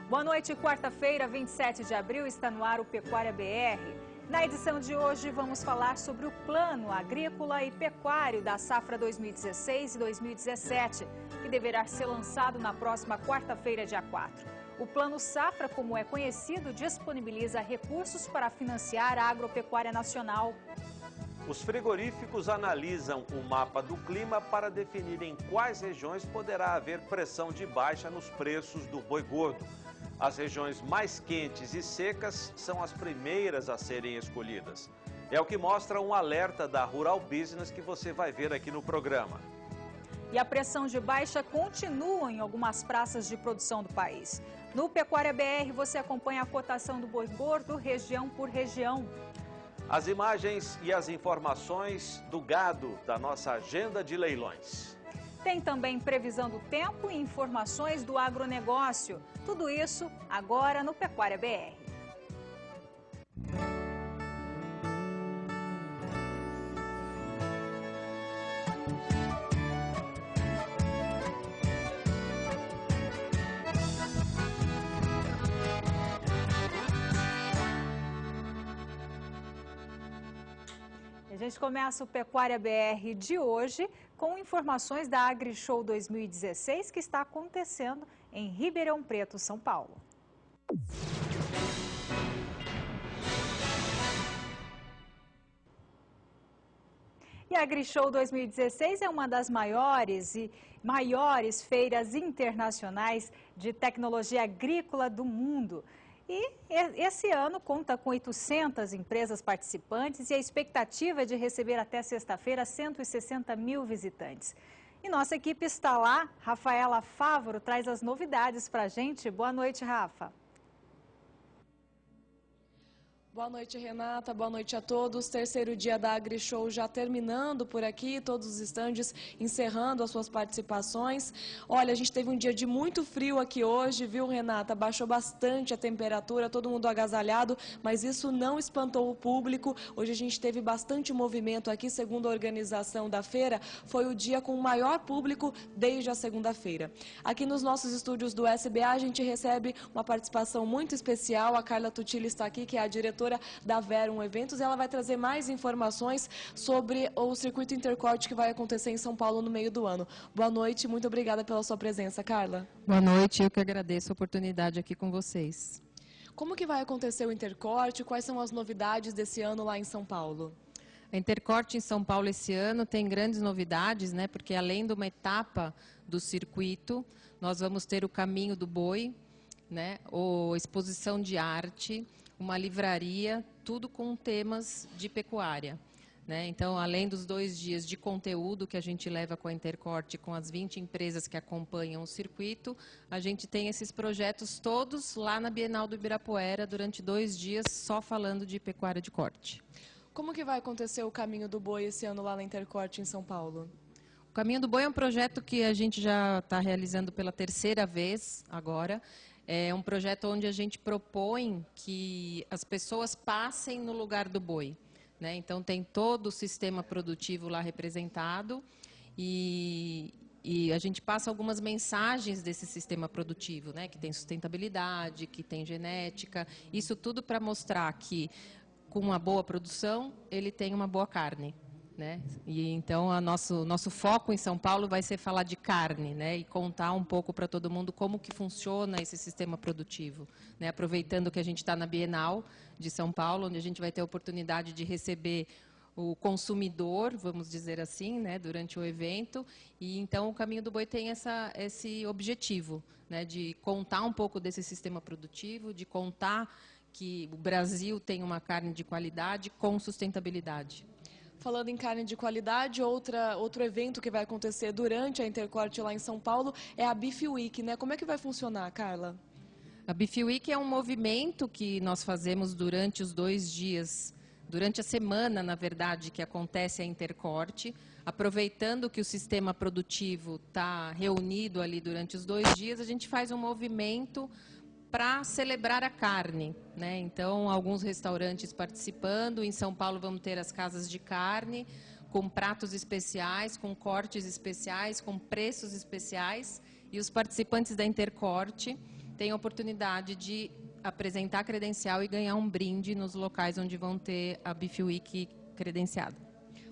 Boa noite, quarta-feira, 27 de abril, está no ar o Pecuária BR. Na edição de hoje vamos falar sobre o Plano Agrícola e Pecuário da safra 2016 e 2017, que deverá ser lançado na próxima quarta-feira, dia 4. O Plano Safra, como é conhecido, disponibiliza recursos para financiar a agropecuária nacional. Os frigoríficos analisam o mapa do clima para definir em quais regiões poderá haver pressão de baixa nos preços do boi gordo. As regiões mais quentes e secas são as primeiras a serem escolhidas. É o que mostra um alerta da Rural Business que você vai ver aqui no programa. E a pressão de baixa continua em algumas praças de produção do país. No Pecuária BR você acompanha a cotação do boi gordo região por região. As imagens e as informações do gado da nossa agenda de leilões. Tem também previsão do tempo e informações do agronegócio. Tudo isso agora no Pecuária BR. A gente começa o Pecuária BR de hoje com informações da AgriShow 2016 que está acontecendo em Ribeirão Preto, São Paulo. E a AgriShow 2016 é uma das maiores feiras internacionais de tecnologia agrícola do mundo. E esse ano conta com 800 empresas participantes e a expectativa é de receber até sexta-feira 160 mil visitantes. E nossa equipe está lá, Rafaela Fávoro traz as novidades para a gente. Boa noite, Rafa. Boa noite, Renata. Boa noite a todos. Terceiro dia da AgriShow já terminando por aqui, todos os estandes encerrando as suas participações. Olha, a gente teve um dia de muito frio aqui hoje, viu, Renata? Baixou bastante a temperatura, todo mundo agasalhado, mas isso não espantou o público. Hoje a gente teve bastante movimento aqui, segundo a organização da feira, foi o dia com o maior público desde a segunda-feira. Aqui nos nossos estúdios do SBA, a gente recebe uma participação muito especial. A Carla Tutilli está aqui, que é a diretora da Verum Eventos, e ela vai trazer mais informações sobre o circuito Intercorte que vai acontecer em São Paulo no meio do ano. Boa noite, muito obrigada pela sua presença, Carla. Boa noite, eu que agradeço a oportunidade aqui com vocês. Como que vai acontecer o Intercorte? Quais são as novidades desse ano lá em São Paulo? A Intercorte em São Paulo esse ano tem grandes novidades, né? Porque além de uma etapa do circuito, nós vamos ter o Caminho do Boi, né? Ou exposição de arte, uma livraria, tudo com temas de pecuária, né? Então, além dos 2 dias de conteúdo que a gente leva com a Intercorte, com as 20 empresas que acompanham o circuito, a gente tem esses projetos todos lá na Bienal do Ibirapuera, durante 2 dias, só falando de pecuária de corte. Como que vai acontecer o Caminho do Boi esse ano lá na Intercorte em São Paulo? O Caminho do Boi é um projeto que a gente já está realizando pela 3ª vez agora. É um projeto onde a gente propõe que as pessoas passem no lugar do boi, né? Então tem todo o sistema produtivo lá representado e a gente passa algumas mensagens desse sistema produtivo, né? Que tem sustentabilidade, que tem genética, isso tudo para mostrar que com uma boa produção ele tem uma boa carne, né? E então nosso foco em São Paulo vai ser falar de carne, né? E contar um pouco para todo mundo como que funciona esse sistema produtivo, né? Aproveitando que a gente está na Bienal de São Paulo, onde a gente vai ter a oportunidade de receber o consumidor, vamos dizer assim, né? Durante o evento. E então o Caminho do Boi tem esse objetivo, né? De contar um pouco desse sistema produtivo, de contar que o Brasil tem uma carne de qualidade com sustentabilidade. Falando em carne de qualidade, outro evento que vai acontecer durante a Intercorte lá em São Paulo é a Beef Week, né? Como é que vai funcionar, Carla? A Beef Week é um movimento que nós fazemos durante os 2 dias, durante a semana, na verdade, que acontece a Intercorte, aproveitando que o sistema produtivo está reunido ali durante os 2 dias, a gente faz um movimento para celebrar a carne, né? Então, alguns restaurantes participando. Em São Paulo vamos ter as casas de carne, com pratos especiais, com cortes especiais, com preços especiais. E os participantes da Intercorte, tem a oportunidade de apresentar credencial e ganhar um brinde nos locais onde vão ter a Beef Week credenciada.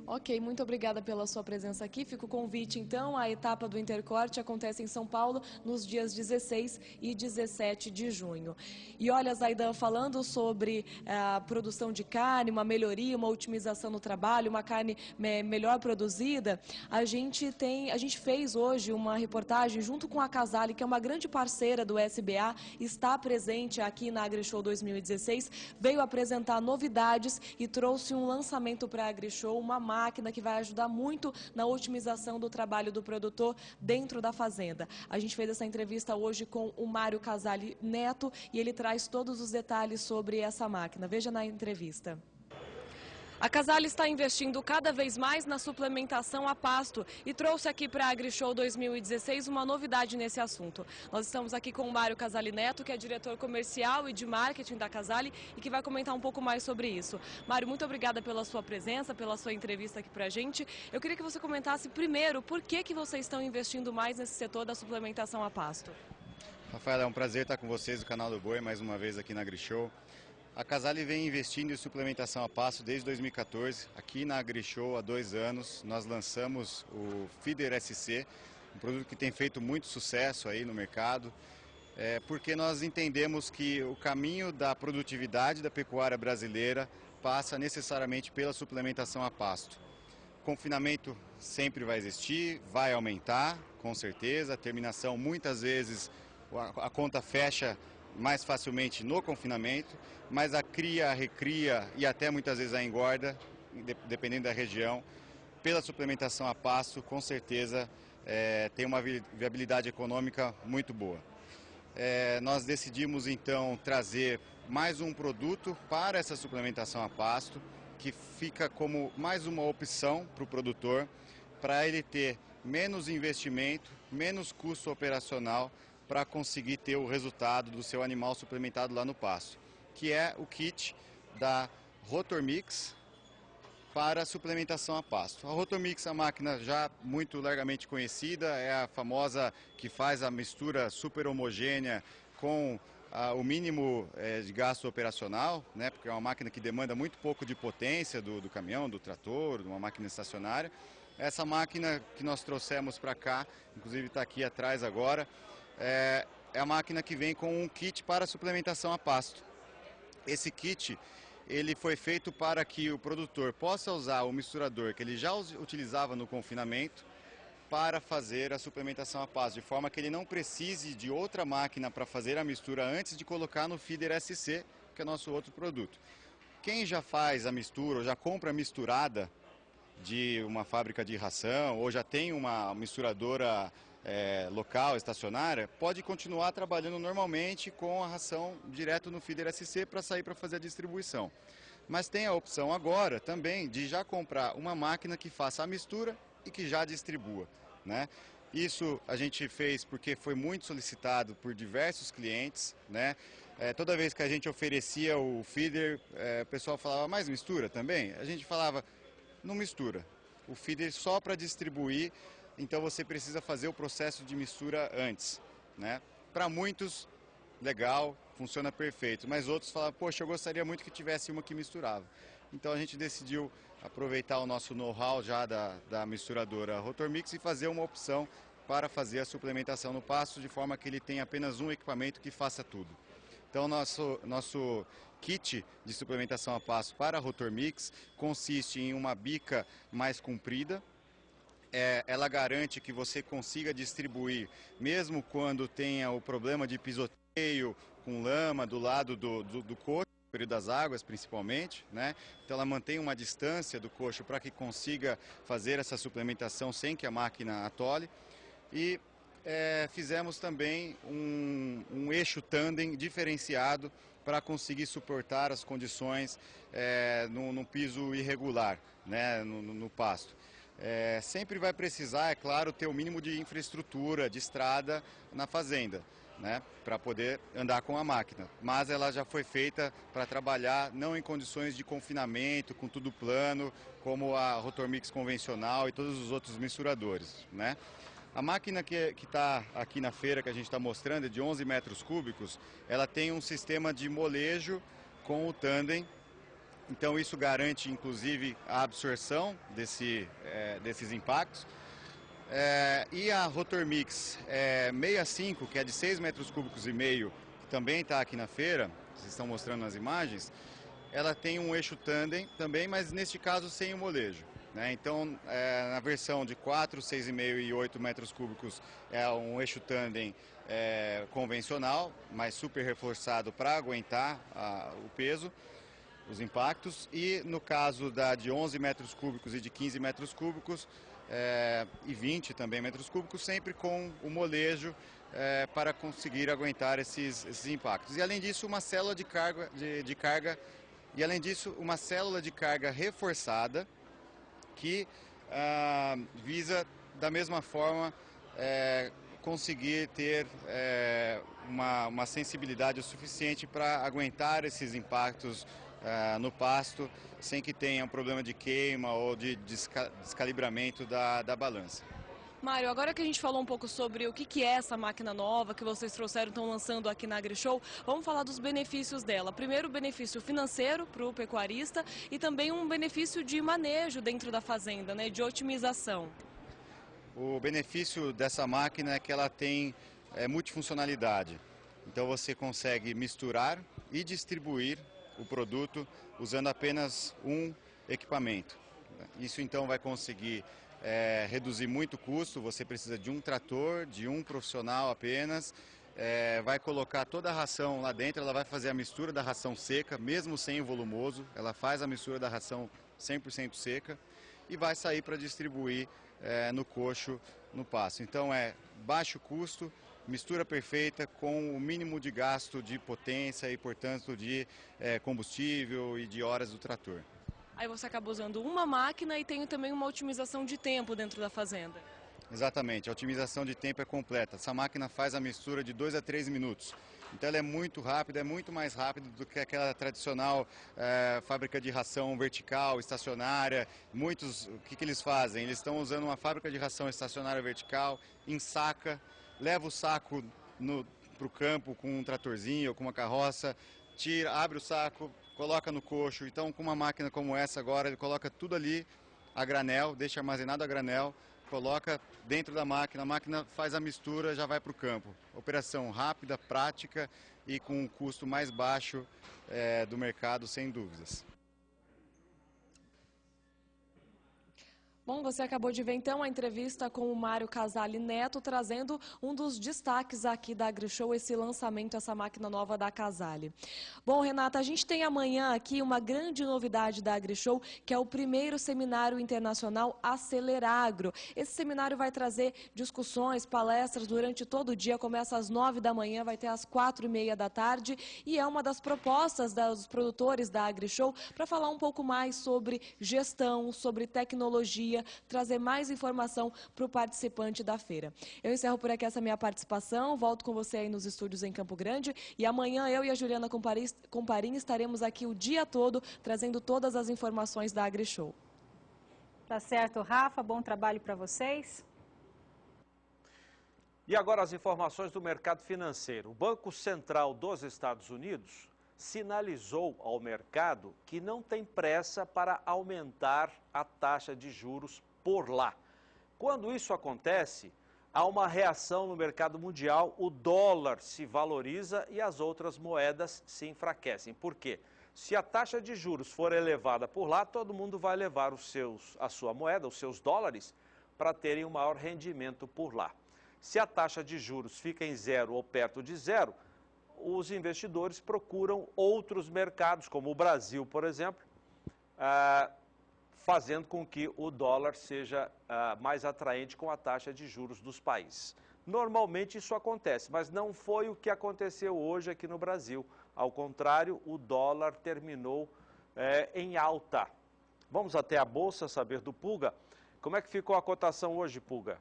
Ok, muito obrigada pela sua presença aqui. Fica o convite, então. A etapa do Intercorte acontece em São Paulo nos dias 16 e 17 de junho. E olha, Zaidan, falando sobre a produção de carne, uma melhoria, uma otimização no trabalho, uma carne melhor produzida, a gente fez hoje uma reportagem junto com a Casale, que é uma grande parceira do SBA, está presente aqui na AgriShow 2016, veio apresentar novidades e trouxe um lançamento para a AgriShow, uma máquina que vai ajudar muito na otimização do trabalho do produtor dentro da fazenda. A gente fez essa entrevista hoje com o Mário Casale Neto e ele traz todos os detalhes sobre essa máquina. Veja na entrevista. A Casale está investindo cada vez mais na suplementação a pasto e trouxe aqui para a AgriShow 2016 uma novidade nesse assunto. Nós estamos aqui com o Mário Casale Neto, que é diretor comercial e de marketing da Casale e que vai comentar um pouco mais sobre isso. Mário, muito obrigada pela sua presença, pela sua entrevista aqui para a gente. Eu queria que você comentasse primeiro por que vocês estão investindo mais nesse setor da suplementação a pasto. Rafael, é um prazer estar com vocês do canal do Boi mais uma vez aqui na AgriShow. A Casale vem investindo em suplementação a pasto desde 2014. Aqui na AgriShow, há 2 anos, nós lançamos o Feeder SC, um produto que tem feito muito sucesso aí no mercado, porque nós entendemos que o caminho da produtividade da pecuária brasileira passa necessariamente pela suplementação a pasto. O confinamento sempre vai existir, vai aumentar, com certeza. A terminação, muitas vezes, a conta fecha mais facilmente no confinamento, mas a cria, a recria e até muitas vezes a engorda, dependendo da região, pela suplementação a pasto, com certeza tem uma viabilidade econômica muito boa. Nós decidimos então trazer mais um produto para essa suplementação a pasto, que fica como mais uma opção para o produtor, para ele ter menos investimento, menos custo operacional, para conseguir ter o resultado do seu animal suplementado lá no pasto, que é o kit da Rotormix para suplementação a pasto. A Rotormix é uma máquina já muito largamente conhecida, é a famosa que faz a mistura super homogênea com o mínimo de gasto operacional, né, porque é uma máquina que demanda muito pouco de potência do caminhão, do trator, de uma máquina estacionária. Essa máquina que nós trouxemos para cá, inclusive está aqui atrás agora, é a máquina que vem com um kit para suplementação a pasto. Esse kit ele foi feito para que o produtor possa usar o misturador que ele já utilizava no confinamento para fazer a suplementação a pasto, de forma que ele não precise de outra máquina para fazer a mistura antes de colocar no Feeder SC, que é nosso outro produto. Quem já faz a mistura ou já compra misturada de uma fábrica de ração ou já tem uma misturadora local, estacionária, pode continuar trabalhando normalmente com a ração direto no Feeder SC para sair para fazer a distribuição. Mas tem a opção agora também de já comprar uma máquina que faça a mistura e que já distribua, né? Isso a gente fez porque foi muito solicitado por diversos clientes, né? Toda vez que a gente oferecia o feeder, o pessoal falava, mas mistura também? A gente falava, não mistura. O feeder só para distribuir, então você precisa fazer o processo de mistura antes, né? Para muitos, legal, funciona perfeito, mas outros falavam, poxa, eu gostaria muito que tivesse uma que misturava. Então a gente decidiu aproveitar o nosso know-how já da misturadora Rotormix e fazer uma opção para fazer a suplementação no pasto, de forma que ele tenha apenas um equipamento que faça tudo. Então nosso kit de suplementação a pasto para a Rotormix consiste em uma bica mais comprida. Ela garante que você consiga distribuir, mesmo quando tenha o problema de pisoteio com lama do lado do coxo, no período das águas principalmente, né? Então ela mantém uma distância do coxo para que consiga fazer essa suplementação sem que a máquina atole. E fizemos também um eixo tandem diferenciado para conseguir suportar as condições no piso irregular, né, no pasto. Sempre vai precisar, é claro, ter o mínimo de infraestrutura, de estrada na fazenda, né, para poder andar com a máquina. Mas ela já foi feita para trabalhar não em condições de confinamento, com tudo plano, como a Rotormix convencional e todos os outros misturadores, né. A máquina que está aqui na feira, que a gente está mostrando, é de 11 metros cúbicos, ela tem um sistema de molejo com o tandem. Então isso garante, inclusive, a absorção desses impactos. E a Rotor Mix 65, que é de 6 metros cúbicos e meio, que também está aqui na feira, vocês estão mostrando nas imagens, ela tem um eixo tandem também, mas neste caso sem o molejo. Então, na versão de 4, 6,5 e 8 metros cúbicos é um eixo tandem convencional, mas super reforçado para aguentar o peso, os impactos. E no caso da de 11 metros cúbicos e de 15 metros cúbicos e 20 também metros cúbicos, sempre com o molejo para conseguir aguentar esses impactos. E além disso, uma célula de carga, e além disso, uma célula de carga reforçada, que visa, da mesma forma, conseguir ter uma sensibilidade o suficiente para aguentar esses impactos no pasto, sem que tenha um problema de queima ou de descalibramento da balança. Mário, agora que a gente falou um pouco sobre o que é essa máquina nova que vocês trouxeram, estão lançando aqui na AgriShow, vamos falar dos benefícios dela. Primeiro, o benefício financeiro para o pecuarista e também um benefício de manejo dentro da fazenda, de otimização. O benefício dessa máquina é que ela tem multifuncionalidade. Então você consegue misturar e distribuir o produto usando apenas um equipamento. Isso então vai conseguir reduzir muito o custo. Você precisa de um trator, de um profissional apenas, vai colocar toda a ração lá dentro, ela vai fazer a mistura da ração seca, mesmo sem o volumoso, ela faz a mistura da ração 100% seca e vai sair para distribuir no coxo, no pasto. Então baixo custo, mistura perfeita com o mínimo de gasto de potência e, portanto, de combustível e de horas do trator. Aí você acaba usando uma máquina e tem também uma otimização de tempo dentro da fazenda. Exatamente, a otimização de tempo é completa. Essa máquina faz a mistura de 2 a 3 minutos. Então ela é muito rápida, é muito mais rápida do que aquela tradicional fábrica de ração vertical, estacionária. Muitos, o que eles fazem? Eles estão usando uma fábrica de ração estacionária vertical, ensaca, leva o saco para o campo com um tratorzinho ou com uma carroça, tira, abre o saco, coloca no coxo. Então, com uma máquina como essa agora, ele coloca tudo ali a granel, deixa armazenado a granel, coloca dentro da máquina, a máquina faz a mistura, já vai para o campo. Operação rápida, prática e com um custo mais baixo do mercado, sem dúvidas. Bom, você acabou de ver então a entrevista com o Mário Casale Neto, trazendo um dos destaques aqui da AgriShow, esse lançamento, essa máquina nova da Casale. Bom, Renata, a gente tem amanhã aqui uma grande novidade da AgriShow, que é o primeiro seminário internacional Aceleragro. Esse seminário vai trazer discussões, palestras durante todo o dia, começa às 9 da manhã, vai ter às 4h30 da tarde, e é uma das propostas dos produtores da AgriShow para falar um pouco mais sobre gestão, sobre tecnologia, trazer mais informação para o participante da feira. Eu encerro por aqui essa minha participação, volto com você aí nos estúdios em Campo Grande e amanhã eu e a Juliana Comparim estaremos aqui o dia todo trazendo todas as informações da AgriShow. Tá certo, Rafa, bom trabalho para vocês. E agora as informações do mercado financeiro. O Banco Central dos Estados Unidos sinalizou ao mercado que não tem pressa para aumentar a taxa de juros por lá. Quando isso acontece, há uma reação no mercado mundial, o dólar se valoriza e as outras moedas se enfraquecem. Por quê? Se a taxa de juros for elevada por lá, todo mundo vai levar a sua moeda, os seus dólares, para terem um maior rendimento por lá. Se a taxa de juros fica em zero ou perto de zero, os investidores procuram outros mercados, como o Brasil, por exemplo, fazendo com que o dólar seja mais atraente com a taxa de juros dos países. Normalmente isso acontece, mas não foi o que aconteceu hoje aqui no Brasil. Ao contrário, o dólar terminou em alta. Vamos até a Bolsa saber do Pulga. Como é que ficou a cotação hoje, Pulga?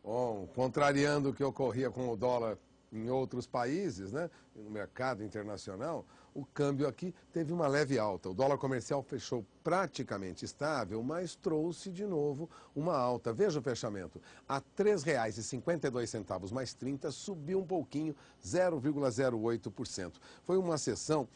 Bom, contrariando o que ocorria com o dólar em outros países, né, no mercado internacional, o câmbio aqui teve uma leve alta. O dólar comercial fechou praticamente estável, mas trouxe de novo uma alta. Veja o fechamento. A R$ 3,52 mais 30, subiu um pouquinho, 0,08%. Foi uma sessão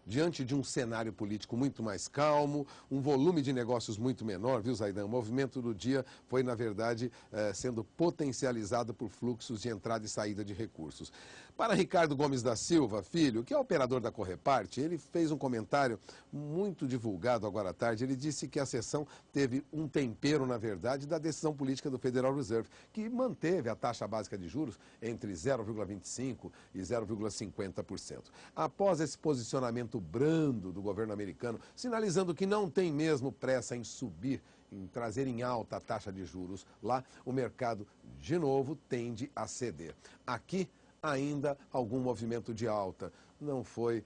diante de um cenário político muito mais calmo, um volume de negócios muito menor, viu, Zaidan? O movimento do dia foi, na verdade, sendo potencializado por fluxos de entrada e saída de recursos. Para Ricardo Gomes da Silva, filho, que é operador da Correparte, ele fez um comentário muito divulgado agora à tarde. Ele disse que a sessão teve um tempero, na verdade, da decisão política do Federal Reserve, que manteve a taxa básica de juros entre 0,25% e 0,50%. Após esse posicionamento brando do governo americano, sinalizando que não tem mesmo pressa em subir, em trazer em alta a taxa de juros lá, o mercado, de novo, tende a ceder. Aqui, ainda algum movimento de alta. Não foi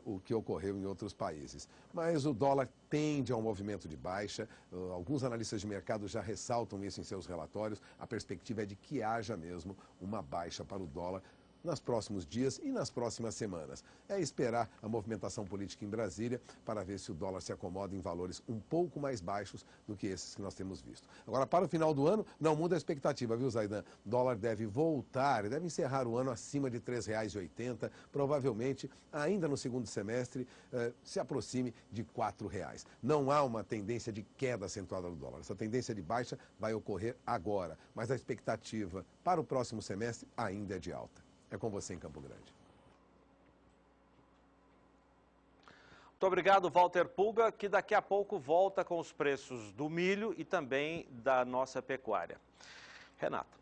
o que ocorreu em outros países. Mas o dólar tende a um movimento de baixa. Alguns analistas de mercado já ressaltam isso em seus relatórios. A perspectiva é de que haja mesmo uma baixa para o dólar nos próximos dias e nas próximas semanas. É esperar a movimentação política em Brasília para ver se o dólar se acomoda em valores um pouco mais baixos do que esses que nós temos visto. Agora, para o final do ano, não muda a expectativa, viu, Zaidan? O dólar deve voltar, deve encerrar o ano acima de R$ 3,80, provavelmente, ainda no segundo semestre, se aproxime de R$ 4,00. Não há uma tendência de queda acentuada do dólar. Essa tendência de baixa vai ocorrer agora, mas a expectativa para o próximo semestre ainda é de alta. É com você em Campo Grande. Muito obrigado, Walter Pulga, que daqui a pouco volta com os preços do milho e também da nossa pecuária. Renata.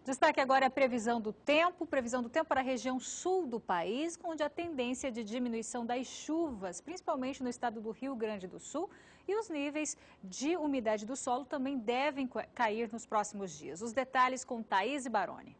Destaque agora a previsão do tempo para a região sul do país, onde a tendência de diminuição das chuvas, principalmente no estado do Rio Grande do Sul, e os níveis de umidade do solo também devem cair nos próximos dias. Os detalhes com Thaís Baroni.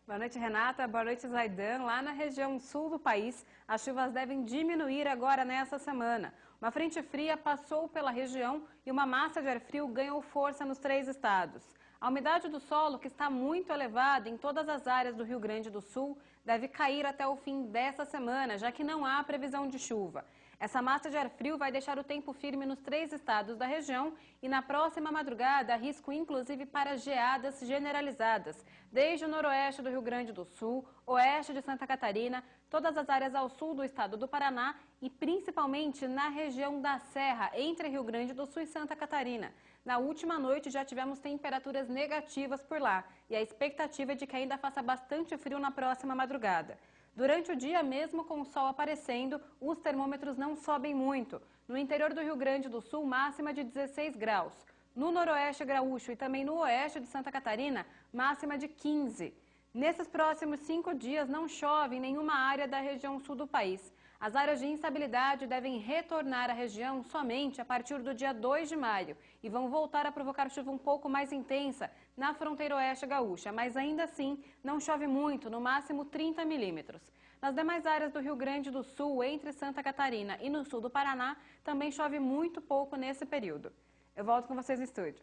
Boa noite, Renata. Boa noite, Zaidan. Lá na região sul do país, as chuvas devem diminuir agora nessa semana. Uma frente fria passou pela região e uma massa de ar frio ganhou força nos 3 estados. A umidade do solo, que está muito elevada em todas as áreas do Rio Grande do Sul, deve cair até o fim dessa semana, já que não há previsão de chuva. Essa massa de ar frio vai deixar o tempo firme nos 3 estados da região e na próxima madrugada há risco inclusive para geadas generalizadas, desde o noroeste do Rio Grande do Sul, oeste de Santa Catarina, todas as áreas ao sul do estado do Paraná e principalmente na região da Serra, entre Rio Grande do Sul e Santa Catarina. Na última noite já tivemos temperaturas negativas por lá e a expectativa é de que ainda faça bastante frio na próxima madrugada. Durante o dia, mesmo com o sol aparecendo, os termômetros não sobem muito. No interior do Rio Grande do Sul, máxima de 16 graus. No noroeste gaúcho e também no oeste de Santa Catarina, máxima de 15. Nesses próximos 5 dias, não chove em nenhuma área da região sul do país. As áreas de instabilidade devem retornar à região somente a partir do dia 2 de maio e vão voltar a provocar chuva um pouco mais intensa na fronteira oeste gaúcha, mas ainda assim não chove muito, no máximo 30 milímetros. Nas demais áreas do Rio Grande do Sul, entre Santa Catarina e no sul do Paraná, também chove muito pouco nesse período. Eu volto com vocês no estúdio.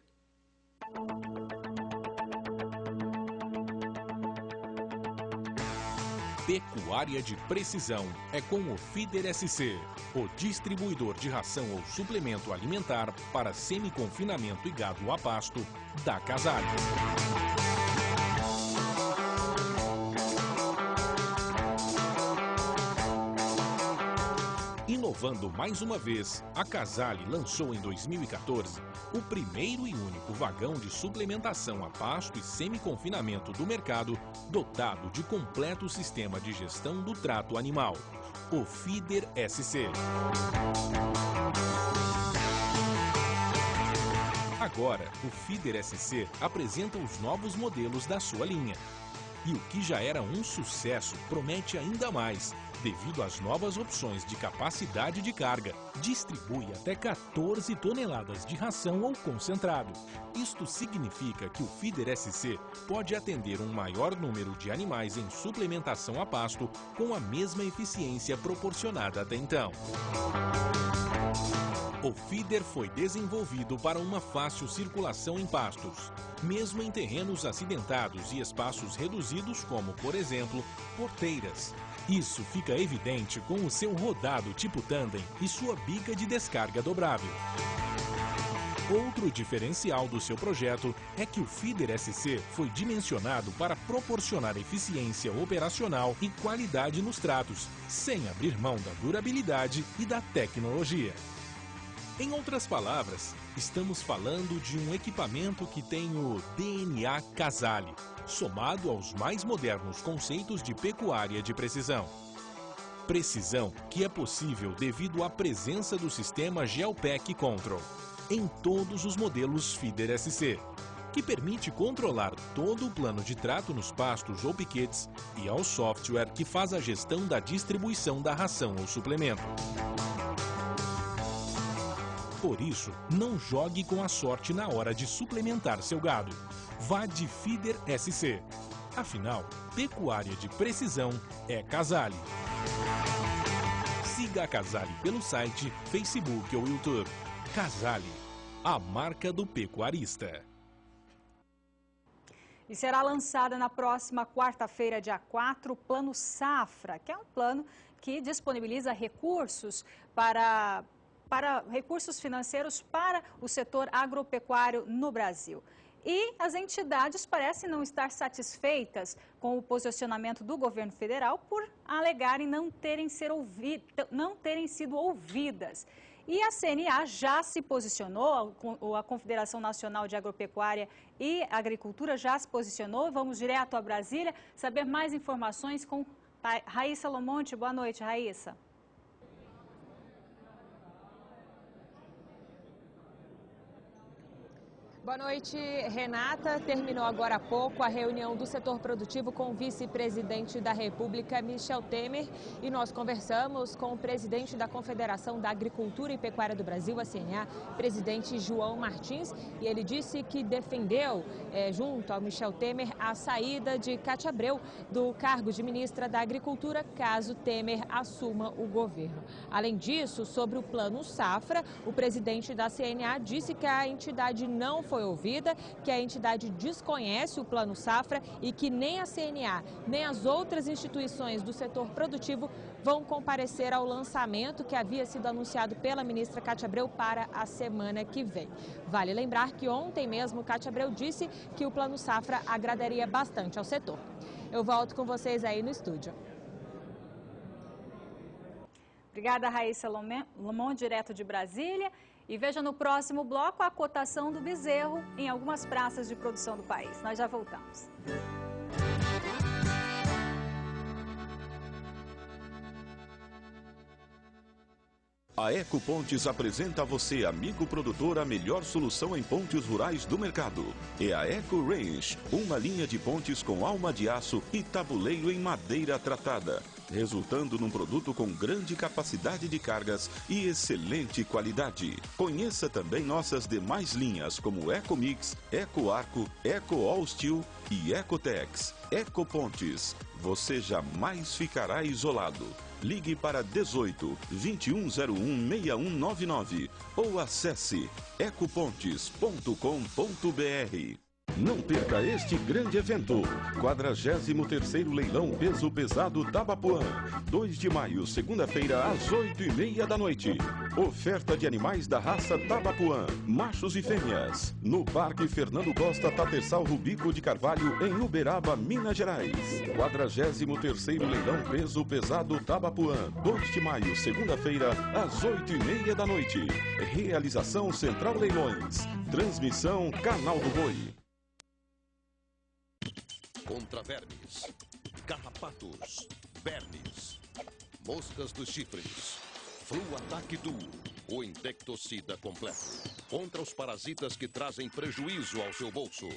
Pecuária de precisão é com o Feeder SC, o distribuidor de ração ou suplemento alimentar para semi-confinamento e gado a pasto da Casale. Inovando mais uma vez, a Casale lançou em 2014 o primeiro e único vagão de suplementação a pasto e semi-confinamento do mercado, dotado de completo sistema de gestão do trato animal, o Feeder SC. Agora, o Feeder SC apresenta os novos modelos da sua linha. E o que já era um sucesso promete ainda mais, devido às novas opções de capacidade de carga. Distribui até 14 toneladas de ração ou concentrado. Isto significa que o Feeder SC pode atender um maior número de animais em suplementação a pasto com a mesma eficiência proporcionada até então. O feeder foi desenvolvido para uma fácil circulação em pastos, mesmo em terrenos acidentados e espaços reduzidos como, por exemplo, porteiras. Isso fica evidente com o seu rodado tipo tandem e sua bica de descarga dobrável. Outro diferencial do seu projeto é que o feeder SC foi dimensionado para proporcionar eficiência operacional e qualidade nos tratos, sem abrir mão da durabilidade e da tecnologia. Em outras palavras, estamos falando de um equipamento que tem o DNA Casale, somado aos mais modernos conceitos de pecuária de precisão. Precisão que é possível devido à presença do sistema GeoPack Control em todos os modelos Feeder SC, que permite controlar todo o plano de trato nos pastos ou piquetes e ao software que faz a gestão da distribuição da ração ou suplemento. Por isso, não jogue com a sorte na hora de suplementar seu gado. Vá de Feeder SC. Afinal, pecuária de precisão é Casale. Siga a Casale pelo site, Facebook ou YouTube. Casale, a marca do pecuarista. E será lançada na próxima quarta-feira, dia 4, o Plano Safra, que é um plano que disponibiliza recursos recursos financeiros para o setor agropecuário no Brasil. E as entidades parecem não estar satisfeitas com o posicionamento do governo federal por alegarem não terem sido ouvidas. E a CNA já se posicionou, a Confederação Nacional de Agropecuária e Agricultura já se posicionou. Vamos direto a Brasília saber mais informações com Raíssa Lomonte. Boa noite, Raíssa. Boa noite, Renata. Terminou agora há pouco a reunião do setor produtivo com o vice-presidente da República, Michel Temer, e nós conversamos com o presidente da Confederação da Agricultura e Pecuária do Brasil, a CNA, presidente João Martins, e ele disse que defendeu, junto ao Michel Temer, a saída de Cátia Abreu do cargo de ministra da Agricultura, caso Temer assuma o governo. Além disso, sobre o Plano Safra, o presidente da CNA disse que a entidade não foi ouvida, que a entidade desconhece o Plano Safra e que nem a CNA, nem as outras instituições do setor produtivo vão comparecer ao lançamento que havia sido anunciado pela ministra Cátia Abreu para a semana que vem. Vale lembrar que ontem mesmo Cátia Abreu disse que o Plano Safra agradaria bastante ao setor. Eu volto com vocês aí no estúdio. Obrigada, Raíssa Lomon, direto de Brasília. E veja no próximo bloco a cotação do bezerro em algumas praças de produção do país. Nós já voltamos. A Ecopontes apresenta a você, amigo produtor, a melhor solução em pontes rurais do mercado. É a Eco Range, uma linha de pontes com alma de aço e tabuleiro em madeira tratada, resultando num produto com grande capacidade de cargas e excelente qualidade. Conheça também nossas demais linhas como Eco Mix, Eco Arco, Eco All Steel e Ecotex. Ecopontes, você jamais ficará isolado. Ligue para 18 2101 6199 ou acesse ecopontes.com.br. Não perca este grande evento. 43º Leilão Peso Pesado Tabapuã. 2 de maio, segunda-feira, às 8h30 da noite. Oferta de animais da raça Tabapuã, machos e fêmeas. No Parque Fernando Costa Tatersal Rubico de Carvalho, em Uberaba, Minas Gerais. 43º Leilão Peso Pesado Tabapuã. 2 de maio, segunda-feira, às 8h30 da noite. Realização Central Leilões. Transmissão Canal do Boi. Contra vermes, carrapatos, vermes, moscas dos chifres, Fluatac Duo, o insecticida completo. Contra os parasitas que trazem prejuízo ao seu bolso.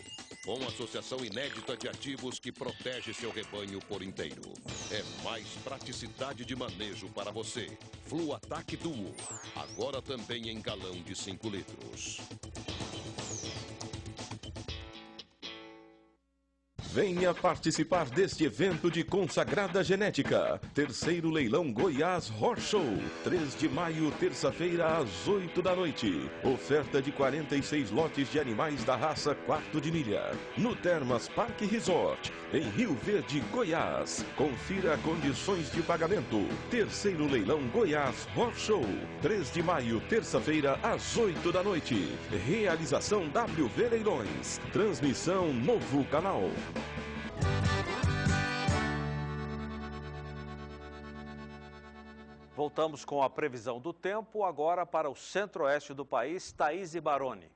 Com associação inédita de ativos que protege seu rebanho por inteiro. É mais praticidade de manejo para você. Fluatac Duo, agora também em galão de 5 litros. Venha participar deste evento de consagrada genética. Terceiro leilão Goiás Horse Show. 3 de maio, terça-feira, às 8 da noite. Oferta de 46 lotes de animais da raça quarto de milha. No Termas Parque Resort, em Rio Verde, Goiás. Confira condições de pagamento. Terceiro leilão Goiás Horse Show. 3 de maio, terça-feira, às 8 da noite. Realização WV Leilões. Transmissão Novo Canal. Voltamos com a previsão do tempo, agora para o centro-oeste do país, Thaís Baroni.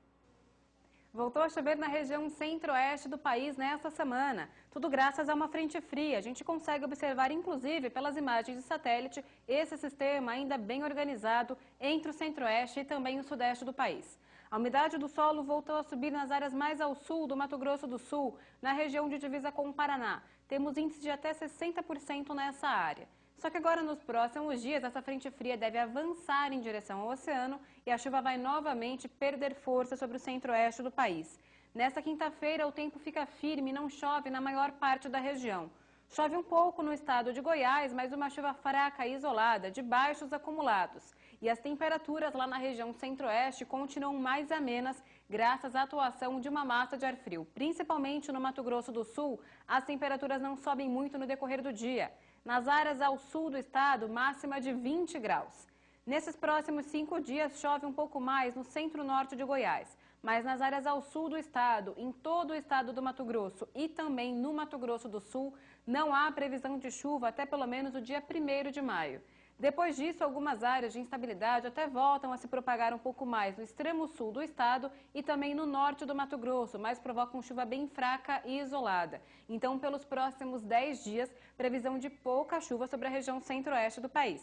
Voltou a chover na região centro-oeste do país nesta semana. Tudo graças a uma frente fria. A gente consegue observar, inclusive, pelas imagens de satélite, esse sistema ainda bem organizado entre o centro-oeste e também o sudeste do país. A umidade do solo voltou a subir nas áreas mais ao sul do Mato Grosso do Sul, na região de divisa com o Paraná. Temos índice de até 60% nessa área. Só que agora, nos próximos dias, essa frente fria deve avançar em direção ao oceano e a chuva vai novamente perder força sobre o centro-oeste do país. Nesta quinta-feira, o tempo fica firme e não chove na maior parte da região. Chove um pouco no estado de Goiás, mas uma chuva fraca e isolada, de baixos acumulados. E as temperaturas lá na região centro-oeste continuam mais amenas, graças à atuação de uma massa de ar frio. Principalmente no Mato Grosso do Sul, as temperaturas não sobem muito no decorrer do dia. Nas áreas ao sul do estado, máxima de 20 graus. Nesses próximos 5 dias, chove um pouco mais no centro-norte de Goiás. Mas nas áreas ao sul do estado, em todo o estado do Mato Grosso e também no Mato Grosso do Sul, não há previsão de chuva até pelo menos o dia 1º de maio. Depois disso, algumas áreas de instabilidade até voltam a se propagar um pouco mais no extremo sul do estado e também no norte do Mato Grosso, mas provocam chuva bem fraca e isolada. Então, pelos próximos 10 dias, previsão de pouca chuva sobre a região centro-oeste do país.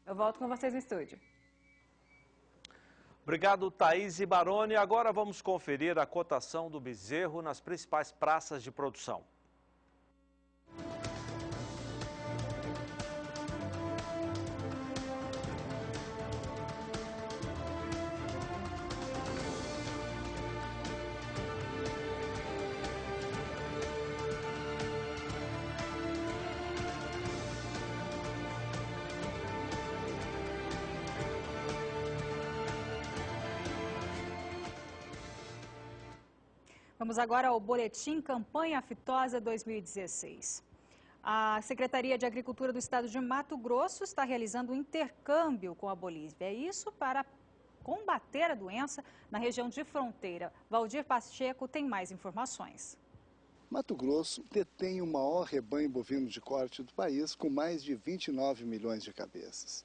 Eu volto com vocês no estúdio. Obrigado, Thaís Baroni. Agora vamos conferir a cotação do bezerro nas principais praças de produção. Vamos agora ao Boletim Campanha Aftosa 2016. A Secretaria de Agricultura do Estado de Mato Grosso está realizando um intercâmbio com a Bolívia. Isso para combater a doença na região de fronteira. Valdir Pacheco tem mais informações. Mato Grosso detém o maior rebanho bovino de corte do país, com mais de 29 milhões de cabeças.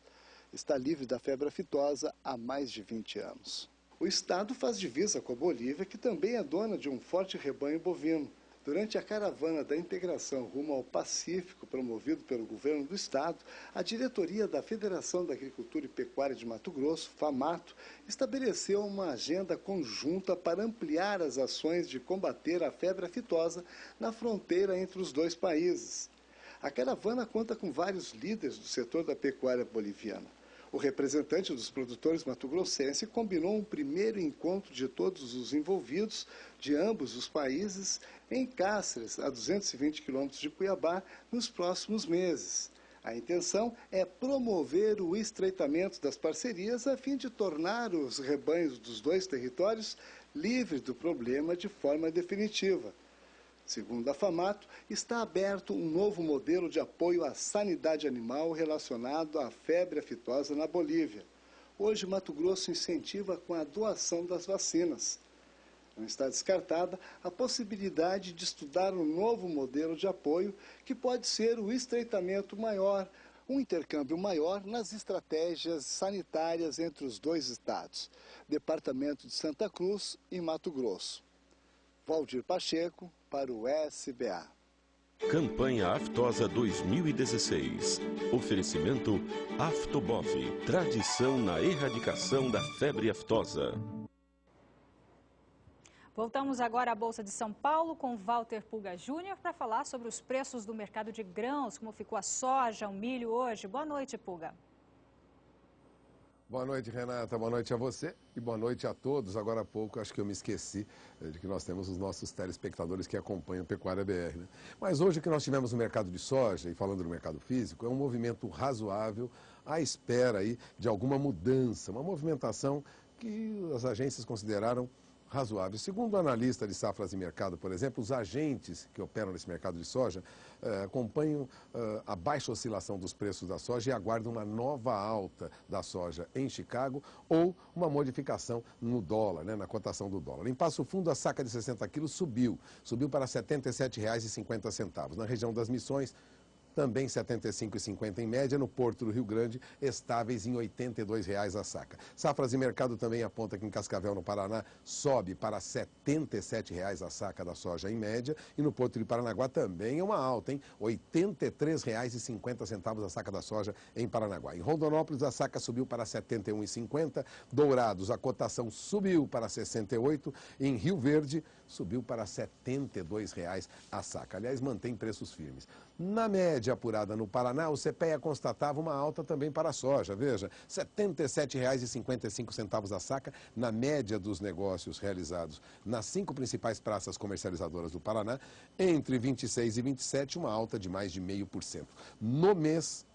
Está livre da febre aftosa há mais de 20 anos. O estado faz divisa com a Bolívia, que também é dona de um forte rebanho bovino. Durante a caravana da integração rumo ao Pacífico, promovido pelo governo do estado, a diretoria da Federação da Agricultura e Pecuária de Mato Grosso, FAMATO, estabeleceu uma agenda conjunta para ampliar as ações de combater a febre aftosa na fronteira entre os dois países. A caravana conta com vários líderes do setor da pecuária boliviana. O representante dos produtores mato-grossenses combinou um primeiro encontro de todos os envolvidos de ambos os países em Cáceres, a 220 quilômetros de Cuiabá, nos próximos meses. A intenção é promover o estreitamento das parcerias a fim de tornar os rebanhos dos dois territórios livres do problema de forma definitiva. Segundo a FAMATO, está aberto um novo modelo de apoio à sanidade animal relacionado à febre aftosa na Bolívia. Hoje, Mato Grosso incentiva com a doação das vacinas. Não está descartada a possibilidade de estudar um novo modelo de apoio que pode ser o estreitamento maior, um intercâmbio maior nas estratégias sanitárias entre os dois estados, Departamento de Santa Cruz e Mato Grosso. Valdir Pacheco, para o SBA. Campanha Aftosa 2016. Oferecimento Aftobov. Tradição na erradicação da febre aftosa. Voltamos agora à Bolsa de São Paulo com Walter Pulga Júnior para falar sobre os preços do mercado de grãos, como ficou a soja, o milho hoje. Boa noite, Pulga. Boa noite, Renata. Boa noite a você e boa noite a todos. Agora há pouco, acho que eu me esqueci de que nós temos os nossos telespectadores que acompanham Pecuária BR, né? Mas hoje o que nós tivemos no mercado de soja, e falando do mercado físico, é um movimento razoável à espera aí de alguma mudança, uma movimentação que as agências consideraram razoável. Segundo o analista de safras e mercado, por exemplo, os agentes que operam nesse mercado de soja acompanham a baixa oscilação dos preços da soja e aguardam uma nova alta da soja em Chicago ou uma modificação no dólar, né, na cotação do dólar. Em Passo Fundo, a saca de 60 quilos subiu para R$ 77,50. Na região das Missões, também R$ 75,50 em média. No Porto do Rio Grande, estáveis em R$ 82,00 a saca. Safras e Mercado também aponta que em Cascavel, no Paraná, sobe para R$ 77,00 a saca da soja em média. E no Porto de Paranaguá também é uma alta, hein? R$ 83,50 a saca da soja em Paranaguá. Em Rondonópolis, a saca subiu para R$ 71,50. Dourados, a cotação subiu para R$ 68. Em Rio Verde, subiu para R$ 72,00 a saca. Aliás, mantém preços firmes. Na média apurada no Paraná, o CPEA constatava uma alta também para a soja. Veja, R$ 77,55 a saca na média dos negócios realizados nas 5 principais praças comercializadoras do Paraná. Entre 26 e 27, uma alta de mais de 0,5%. No mês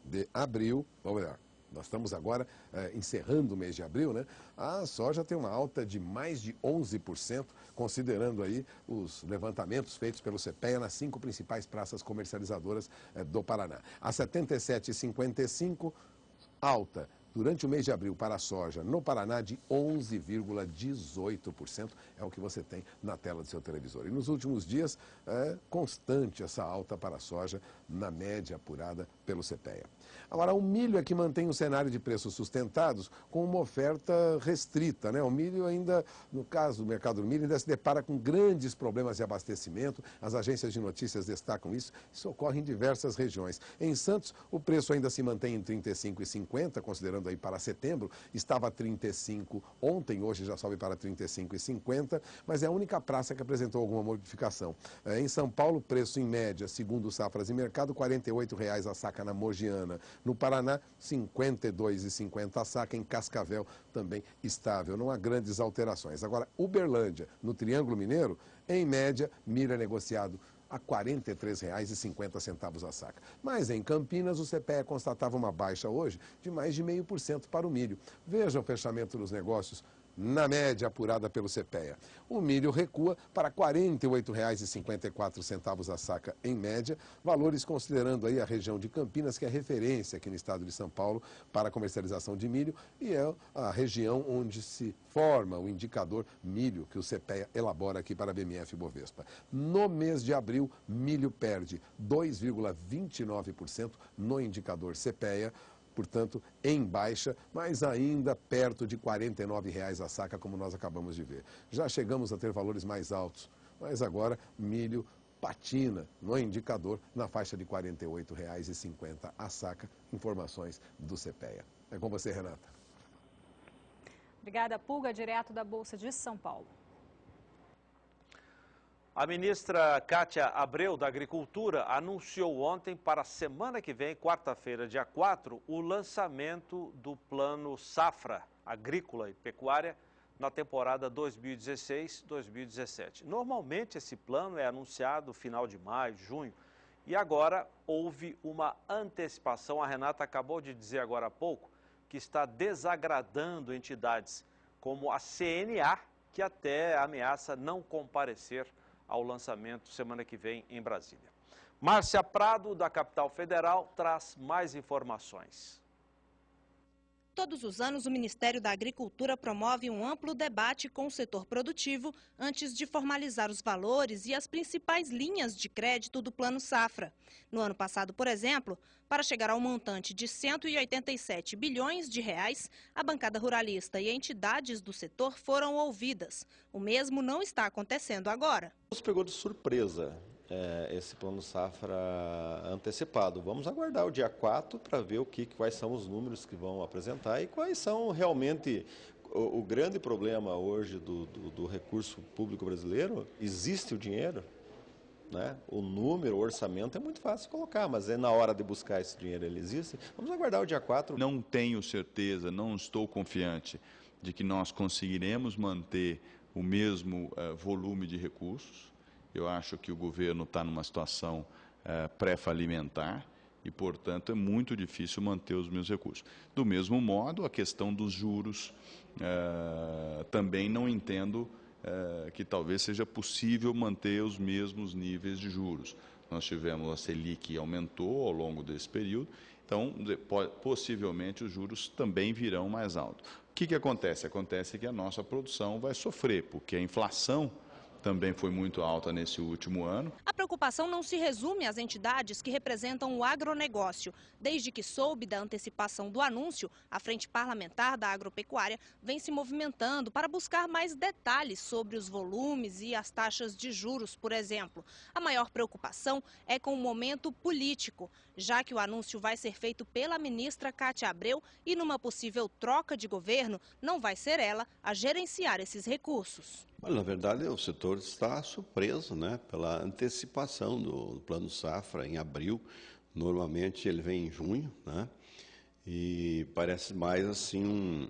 de abril, vamos lá. Nós estamos agora encerrando o mês de abril, né? A soja tem uma alta de mais de 11%, considerando aí os levantamentos feitos pelo CPEA nas 5 principais praças comercializadoras do Paraná. A R$ 77,55, alta durante o mês de abril para a soja no Paraná de 11,18%, é o que você tem na tela do seu televisor. E nos últimos dias é constante essa alta para a soja na média apurada pelo CPEA. Agora, o milho é que mantém um cenário de preços sustentados com uma oferta restrita, né? O milho ainda, no caso do mercado do milho, ainda se depara com grandes problemas de abastecimento. As agências de notícias destacam isso. Isso ocorre em diversas regiões. Em Santos, o preço ainda se mantém em R$ 35,50, considerando aí para setembro. Estava a 35 ontem, hoje já sobe para 35,50, mas é a única praça que apresentou alguma modificação. Em São Paulo, preço em média, segundo Safras e Mercado, R$ 48,00 a saca na Mogiana. No Paraná, R$ 52,50 a saca. Em Cascavel, também estável. Não há grandes alterações. Agora, Uberlândia, no Triângulo Mineiro, em média, milho é negociado a R$ 43,50 a saca. Mas em Campinas, o CPEA constatava uma baixa hoje de mais de 0,5% para o milho. Veja o fechamento dos negócios na média apurada pelo CPEA. O milho recua para R$ 48,54 a saca em média, valores considerando aí a região de Campinas, que é referência aqui no estado de São Paulo para a comercialização de milho e é a região onde se forma o indicador milho que o CPEA elabora aqui para a BMF Bovespa. No mês de abril, milho perde 2,29% no indicador CPEA, portanto, em baixa, mas ainda perto de R$ 49,00 a saca, como nós acabamos de ver. Já chegamos a ter valores mais altos, mas agora milho patina no indicador na faixa de R$ 48,50 a saca. Informações do CPEA. É com você, Renata. Obrigada, Pulga, direto da Bolsa de São Paulo. A ministra Cátia Abreu, da Agricultura, anunciou ontem para a semana que vem, quarta-feira, dia 4, o lançamento do Plano Safra Agrícola e Pecuária na temporada 2016-2017. Normalmente esse plano é anunciado no final de maio, junho, e agora houve uma antecipação. A Renata acabou de dizer agora há pouco que está desagradando entidades como a CNA, que até ameaça não comparecer ao lançamento semana que vem em Brasília. Márcia Prado, da Capital Federal, traz mais informações. Todos os anos, o Ministério da Agricultura promove um amplo debate com o setor produtivo antes de formalizar os valores e as principais linhas de crédito do Plano Safra. No ano passado, por exemplo, para chegar ao montante de R$ 187 bilhões, a bancada ruralista e entidades do setor foram ouvidas. O mesmo não está acontecendo agora. Nos pegou de surpresa esse Plano Safra antecipado. Vamos aguardar o dia 4 para ver quais são os números que vão apresentar e quais são realmente o grande problema hoje do recurso público brasileiro. Existe o dinheiro? né? O número, o orçamento é muito fácil de colocar, mas é na hora de buscar esse dinheiro, ele existe. Vamos aguardar o dia 4. Não tenho certeza, não estou confiante de que nós conseguiremos manter o mesmo volume de recursos. Eu acho que o governo está numa situação pré-falimentar e, portanto, é muito difícil manter os mesmos recursos. Do mesmo modo, a questão dos juros, também não entendo que talvez seja possível manter os mesmos níveis de juros. Nós tivemos a Selic que aumentou ao longo desse período, então, possivelmente, os juros também virão mais altos. O que acontece? Acontece que a nossa produção vai sofrer, porque a inflação também foi muito alta nesse último ano. A preocupação não se resume às entidades que representam o agronegócio. Desde que soube da antecipação do anúncio, a Frente Parlamentar da Agropecuária vem se movimentando para buscar mais detalhes sobre os volumes e as taxas de juros, por exemplo. A maior preocupação é com o momento político, já que o anúncio vai ser feito pela ministra Cátia Abreu e numa possível troca de governo, não vai ser ela a gerenciar esses recursos. Mas, na verdade, o setor está surpreso, né, pela antecipação do Plano Safra em abril. Normalmente ele vem em junho, né, e parece mais assim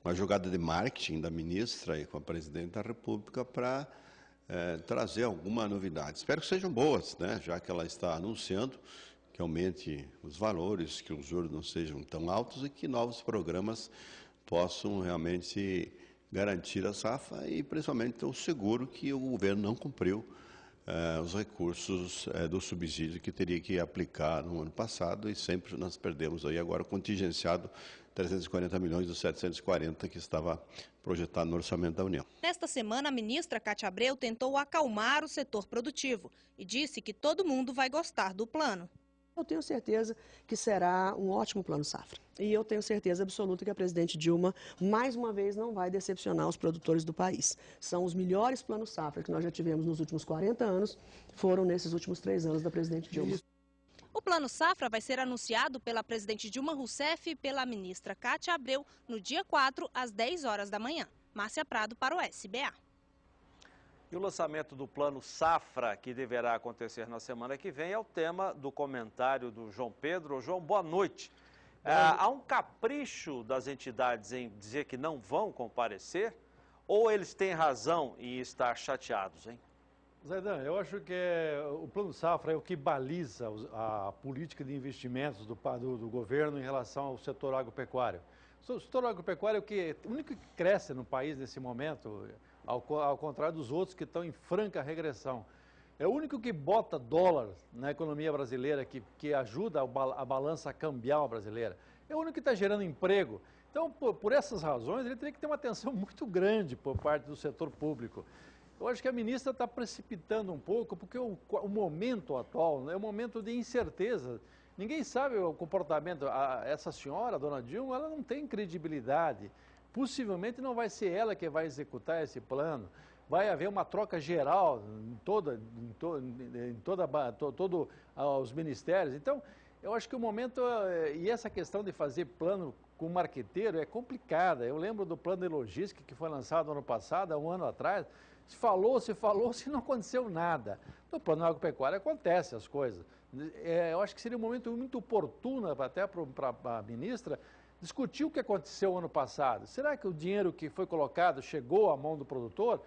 uma jogada de marketing da ministra e com a presidente da República para trazer alguma novidade. Espero que sejam boas, né, já que ela está anunciando que aumente os valores, que os juros não sejam tão altos e que novos programas possam realmente garantir a safra e, principalmente, o seguro que o governo não cumpriu os recursos do subsídio que teria que aplicar no ano passado e sempre nós perdemos aí agora contingenciado 340 milhões dos 740 que estava projetado no orçamento da União. Nesta semana, a ministra Cátia Abreu tentou acalmar o setor produtivo e disse que todo mundo vai gostar do plano. Eu tenho certeza que será um ótimo plano safra. E eu tenho certeza absoluta que a presidente Dilma, mais uma vez, não vai decepcionar os produtores do país. São os melhores planos safra que nós já tivemos nos últimos 40 anos, foram nesses últimos 3 anos da presidente Dilma. O Plano Safra vai ser anunciado pela presidente Dilma Rousseff e pela ministra Cátia Abreu no dia 4, às 10 horas da manhã. Márcia Prado para o SBA. E o lançamento do Plano Safra, que deverá acontecer na semana que vem, é o tema do comentário do João Pedro. João, boa noite. Há um capricho das entidades em dizer que não vão comparecer? Ou eles têm razão em estar chateados, hein? Zaidan, eu acho que o Plano Safra é o que baliza a política de investimentos do governo em relação ao setor agropecuário. O setor agropecuário é o único que cresce no país nesse momento, ao contrário dos outros que estão em franca regressão. É o único que bota dólar na economia brasileira, que ajuda a balança cambial brasileira. É o único que está gerando emprego. Então, por essas razões, ele teria que ter uma atenção muito grande por parte do setor público. Eu acho que a ministra está precipitando um pouco, porque o momento atual é um momento de incerteza. Ninguém sabe o comportamento. Essa senhora, a dona Dilma, ela não tem credibilidade. Possivelmente não vai ser ela que vai executar esse plano. Vai haver uma troca geral em todos os ministérios. Então, eu acho que o momento, e essa questão de fazer plano com marqueteiro é complicada. Eu lembro do plano de logística que foi lançado ano passado, há um ano atrás. Se falou, se não aconteceu nada. No plano agropecuário acontecem as coisas. Eu acho que seria um momento muito oportuno até para a ministra discutir o que aconteceu ano passado. Será que o dinheiro que foi colocado chegou à mão do produtor?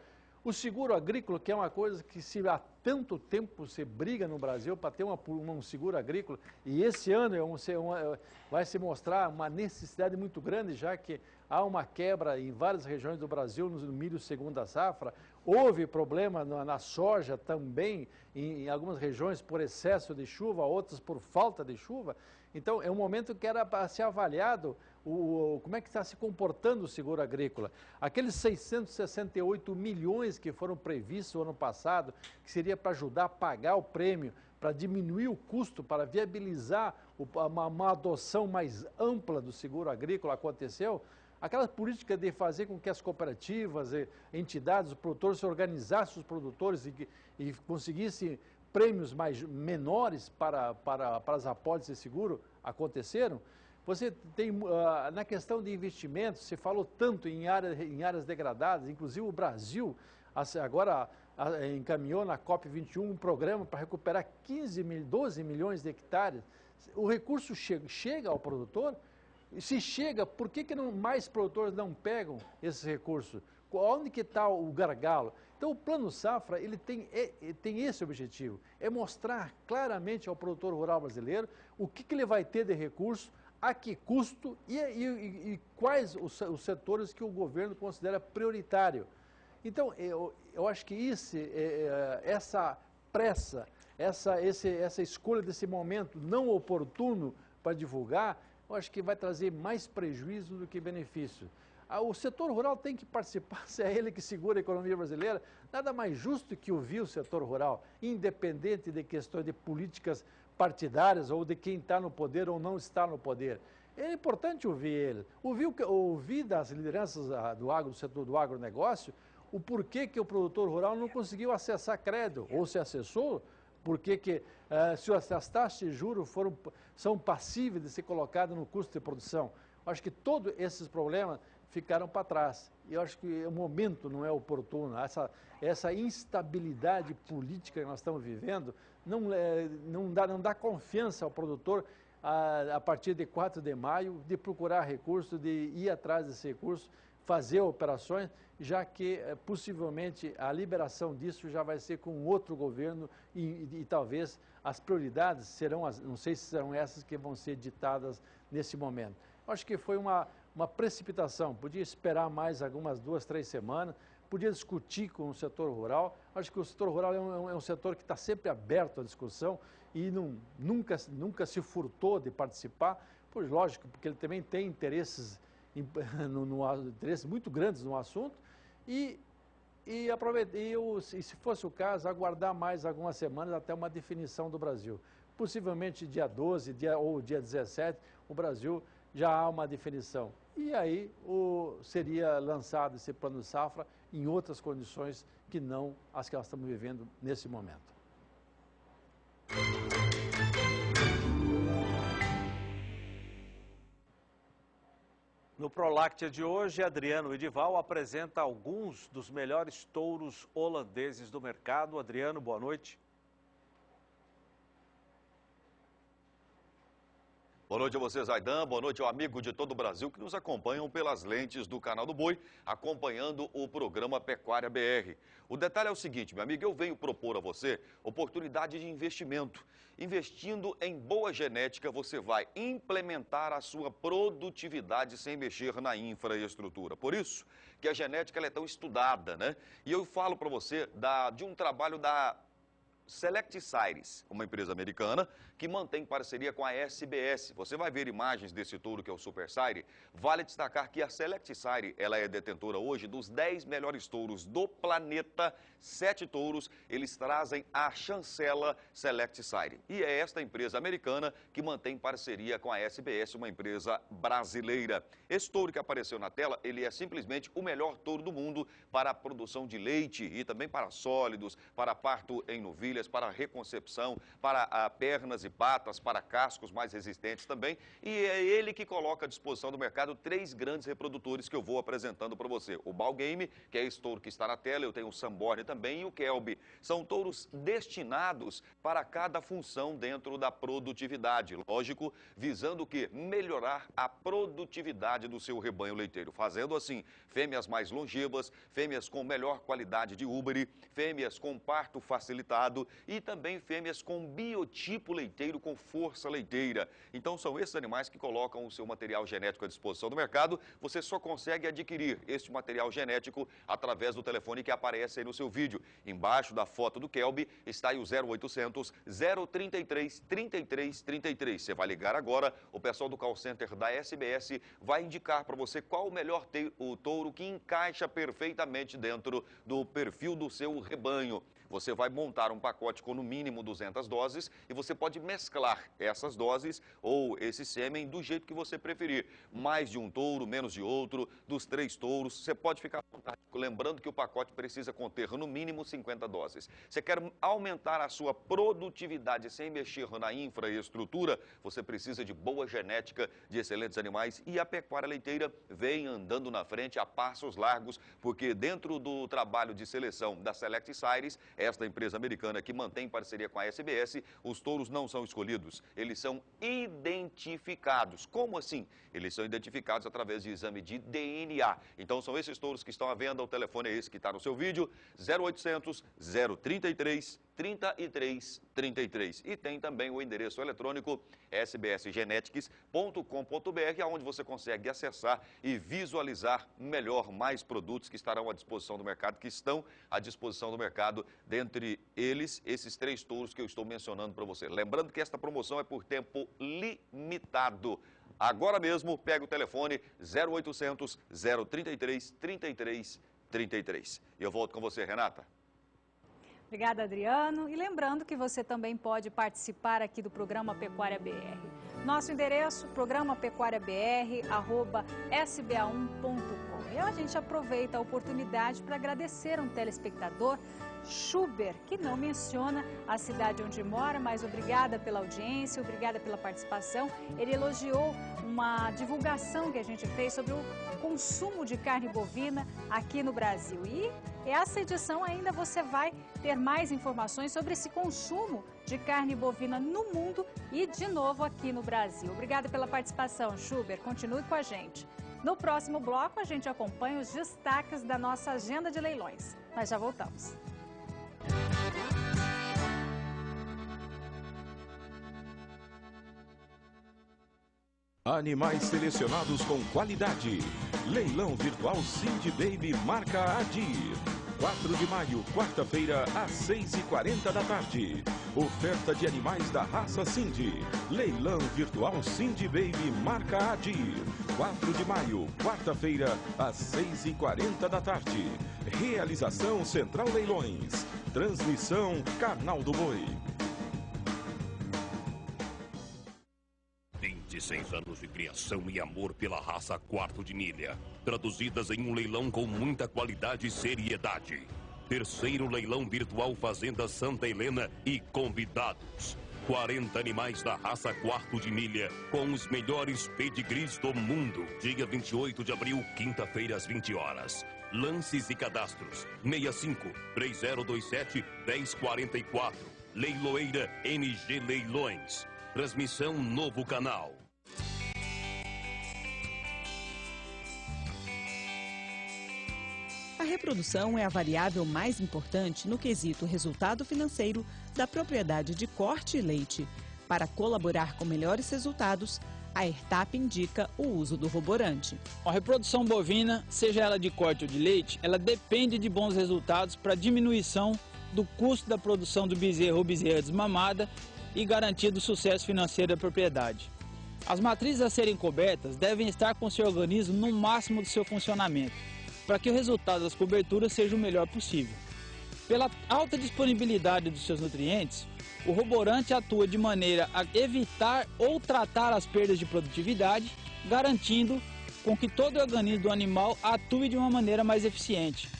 O seguro agrícola, que é uma coisa que há tanto tempo se briga no Brasil para ter um seguro agrícola, e esse ano vai se mostrar uma necessidade muito grande, já que há uma quebra em várias regiões do Brasil no milho segunda safra. Houve problema na soja também, em algumas regiões por excesso de chuva, outras por falta de chuva. Então, é um momento que era para ser avaliado como é que está se comportando o seguro agrícola. Aqueles 668 milhões que foram previstos no ano passado, que seria para ajudar a pagar o prêmio, para diminuir o custo, para viabilizar uma adoção mais ampla do seguro agrícola, aconteceu. Aquela política de fazer com que as cooperativas, entidades, os produtores se organizassem, os produtores e conseguissem prêmios menores para as apólices de seguro, aconteceram. Você tem, na questão de investimentos, se falou tanto em áreas degradadas, inclusive o Brasil, agora encaminhou na COP21 um programa para recuperar 12 milhões de hectares. O recurso chega ao produtor? E se chega, por que mais produtores não pegam esses recursos? Onde que está o gargalo? Então, o Plano Safra ele tem esse objetivo, é mostrar claramente ao produtor rural brasileiro o que ele vai ter de recurso, a que custo e quais os setores que o governo considera prioritário. Então, eu acho que essa pressa, essa escolha desse momento não oportuno para divulgar, eu acho que vai trazer mais prejuízo do que benefício. O setor rural tem que participar, se é ele que segura a economia brasileira, nada mais justo que ouvir o setor rural, independente de questões de políticas partidárias ou de quem está no poder ou não está no poder. É importante ouvir ele, ouvir das lideranças do setor do agronegócio, o porquê que o produtor rural não conseguiu acessar crédito, ou se acessou, porque se as taxas de juros são passíveis de ser colocadas no custo de produção. Acho que todos esses problemas ficaram para trás. E eu acho que o momento não é oportuno. Essa instabilidade política que nós estamos vivendo não dá confiança ao produtor a partir de 4 de maio de procurar recursos, de ir atrás desse recurso, fazer operações, já que possivelmente a liberação disso já vai ser com outro governo e talvez as prioridades serão, não sei se serão essas que vão ser ditadas nesse momento. Acho que foi uma precipitação, podia esperar mais algumas 2, 3 semanas, podia discutir com o setor rural. Acho que o setor rural é um setor que está sempre aberto à discussão e nunca se furtou de participar, pois lógico, porque ele também tem interesses muito grandes no assunto e se fosse o caso, aguardar mais algumas semanas até uma definição do Brasil. Possivelmente dia 12 ou dia 17, o Brasil já há uma definição. E aí seria lançado esse plano safra em outras condições que não as que nós estamos vivendo nesse momento. No Prolactia de hoje, Adriano Edival apresenta alguns dos melhores touros holandeses do mercado. Adriano, boa noite. Boa noite a você, Zaidan. Boa noite ao amigo de todo o Brasil que nos acompanham pelas lentes do Canal do Boi, acompanhando o programa Pecuária BR. O detalhe é o seguinte, meu amigo, eu venho propor a você oportunidade de investimento. Investindo em boa genética, você vai implementar a sua produtividade sem mexer na infraestrutura. Por isso que a genética ela é tão estudada, né? E eu falo para você de um trabalho da Select Sires, uma empresa americana que mantém parceria com a SBS. Você vai ver imagens desse touro que é o Super Sire. Vale destacar que a Select Sire, ela é detentora hoje dos 10 melhores touros do planeta. 7 touros, eles trazem a chancela Select Sire. E é esta empresa americana que mantém parceria com a SBS, uma empresa brasileira. Esse touro que apareceu na tela, ele é simplesmente o melhor touro do mundo para a produção de leite e também para sólidos, para parto em novilhas, para reconcepção, para pernas e patas, para cascos mais resistentes também. E é ele que coloca à disposição do mercado 3 grandes reprodutores que eu vou apresentando para você. O Ball Game, que é esse touro que está na tela, eu tenho o Sanborn também e o Kelby. São touros destinados para cada função dentro da produtividade. Lógico, visando o quê? Melhorar a produtividade do seu rebanho leiteiro. Fazendo assim, fêmeas mais longevas, fêmeas com melhor qualidade de úbere, fêmeas com parto facilitado e também fêmeas com biotipo leiteiro, com força leiteira. Então são esses animais que colocam o seu material genético à disposição do mercado. Você só consegue adquirir este material genético através do telefone que aparece aí no seu vídeo. Embaixo da foto do Kelby está aí o 0800 033 3333. Você vai ligar agora, o pessoal do call center da SBS vai indicar para você qual o melhor touro que encaixa perfeitamente dentro do perfil do seu rebanho. Você vai montar um pacote pacote com no mínimo 200 doses e você pode mesclar essas doses ou esse sêmen do jeito que você preferir. Mais de um touro, menos de outro, dos 3 touros, você pode ficar à vontade. Lembrando que o pacote precisa conter no mínimo 50 doses. Você quer aumentar a sua produtividade sem mexer na infraestrutura, você precisa de boa genética, de excelentes animais e a pecuária leiteira vem andando na frente a passos largos, porque dentro do trabalho de seleção da Select Sires, esta empresa americana que mantém parceria com a SBS, os touros não são escolhidos, eles são identificados. Como assim? Eles são identificados através de exame de DNA. Então são esses touros que estão à venda, o telefone é esse que está no seu vídeo, 0800 033 3333. E tem também o endereço eletrônico sbsgenetics.com.br, onde você consegue acessar e visualizar melhor mais produtos que estarão à disposição do mercado, que estão à disposição do mercado, dentre eles, esses 3 touros que eu estou mencionando para você. Lembrando que esta promoção é por tempo limitado. Agora mesmo, pega o telefone 0800 033 3333. E eu volto com você, Renata. Obrigada, Adriano. E lembrando que você também pode participar aqui do programa Pecuária BR. Nosso endereço, programapecuariabr@sba1.com. E a gente aproveita a oportunidade para agradecer um telespectador, Schuber, que não menciona a cidade onde mora, mas obrigada pela audiência, obrigada pela participação. Ele elogiou uma divulgação que a gente fez sobre o consumo de carne bovina aqui no Brasil. E essa edição ainda você vai ter mais informações sobre esse consumo de carne bovina no mundo e de novo aqui no Brasil. Obrigada pela participação, Schuber. Continue com a gente. No próximo bloco, a gente acompanha os destaques da nossa agenda de leilões. Nós já voltamos. Animais selecionados com qualidade. Leilão virtual Cindy Baby marca Adir. 4 de maio, quarta-feira, às 6h40 da tarde. Oferta de animais da raça Cindy. Leilão virtual Cindy Baby marca Adir. 4 de maio, quarta-feira, às 6h40 da tarde. Realização Central Leilões. Transmissão Canal do Boi. 26 anos de criação e amor pela raça Quarto de Milha, traduzidas em um leilão com muita qualidade e seriedade. Terceiro leilão virtual Fazenda Santa Helena e convidados. 40 animais da raça Quarto de Milha, com os melhores pedigrees do mundo. Dia 28 de abril, quinta-feira, às 20 horas. Lances e cadastros, 65-3027-1044. Leiloeira MG Leilões. Transmissão Novo Canal. A reprodução é a variável mais importante no quesito resultado financeiro da propriedade de corte e leite. Para colaborar com melhores resultados, a ERTAP indica o uso do roborante. A reprodução bovina, seja ela de corte ou de leite, ela depende de bons resultados para diminuição do custo da produção do bezerro ou bezerra desmamada e garantia do sucesso financeiro da propriedade. As matrizes a serem cobertas devem estar com seu organismo no máximo do seu funcionamento, para que o resultado das coberturas seja o melhor possível. Pela alta disponibilidade dos seus nutrientes, o roborante atua de maneira a evitar ou tratar as perdas de produtividade, garantindo com que todo o organismo do animal atue de uma maneira mais eficiente.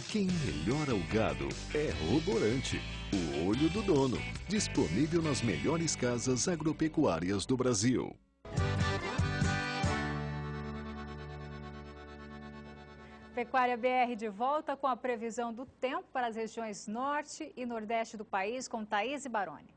Quem melhora o gado é roborante, o olho do dono, disponível nas melhores casas agropecuárias do Brasil. Pecuária BR de volta com a previsão do tempo para as regiões norte e nordeste do país, com Thaís Baroni.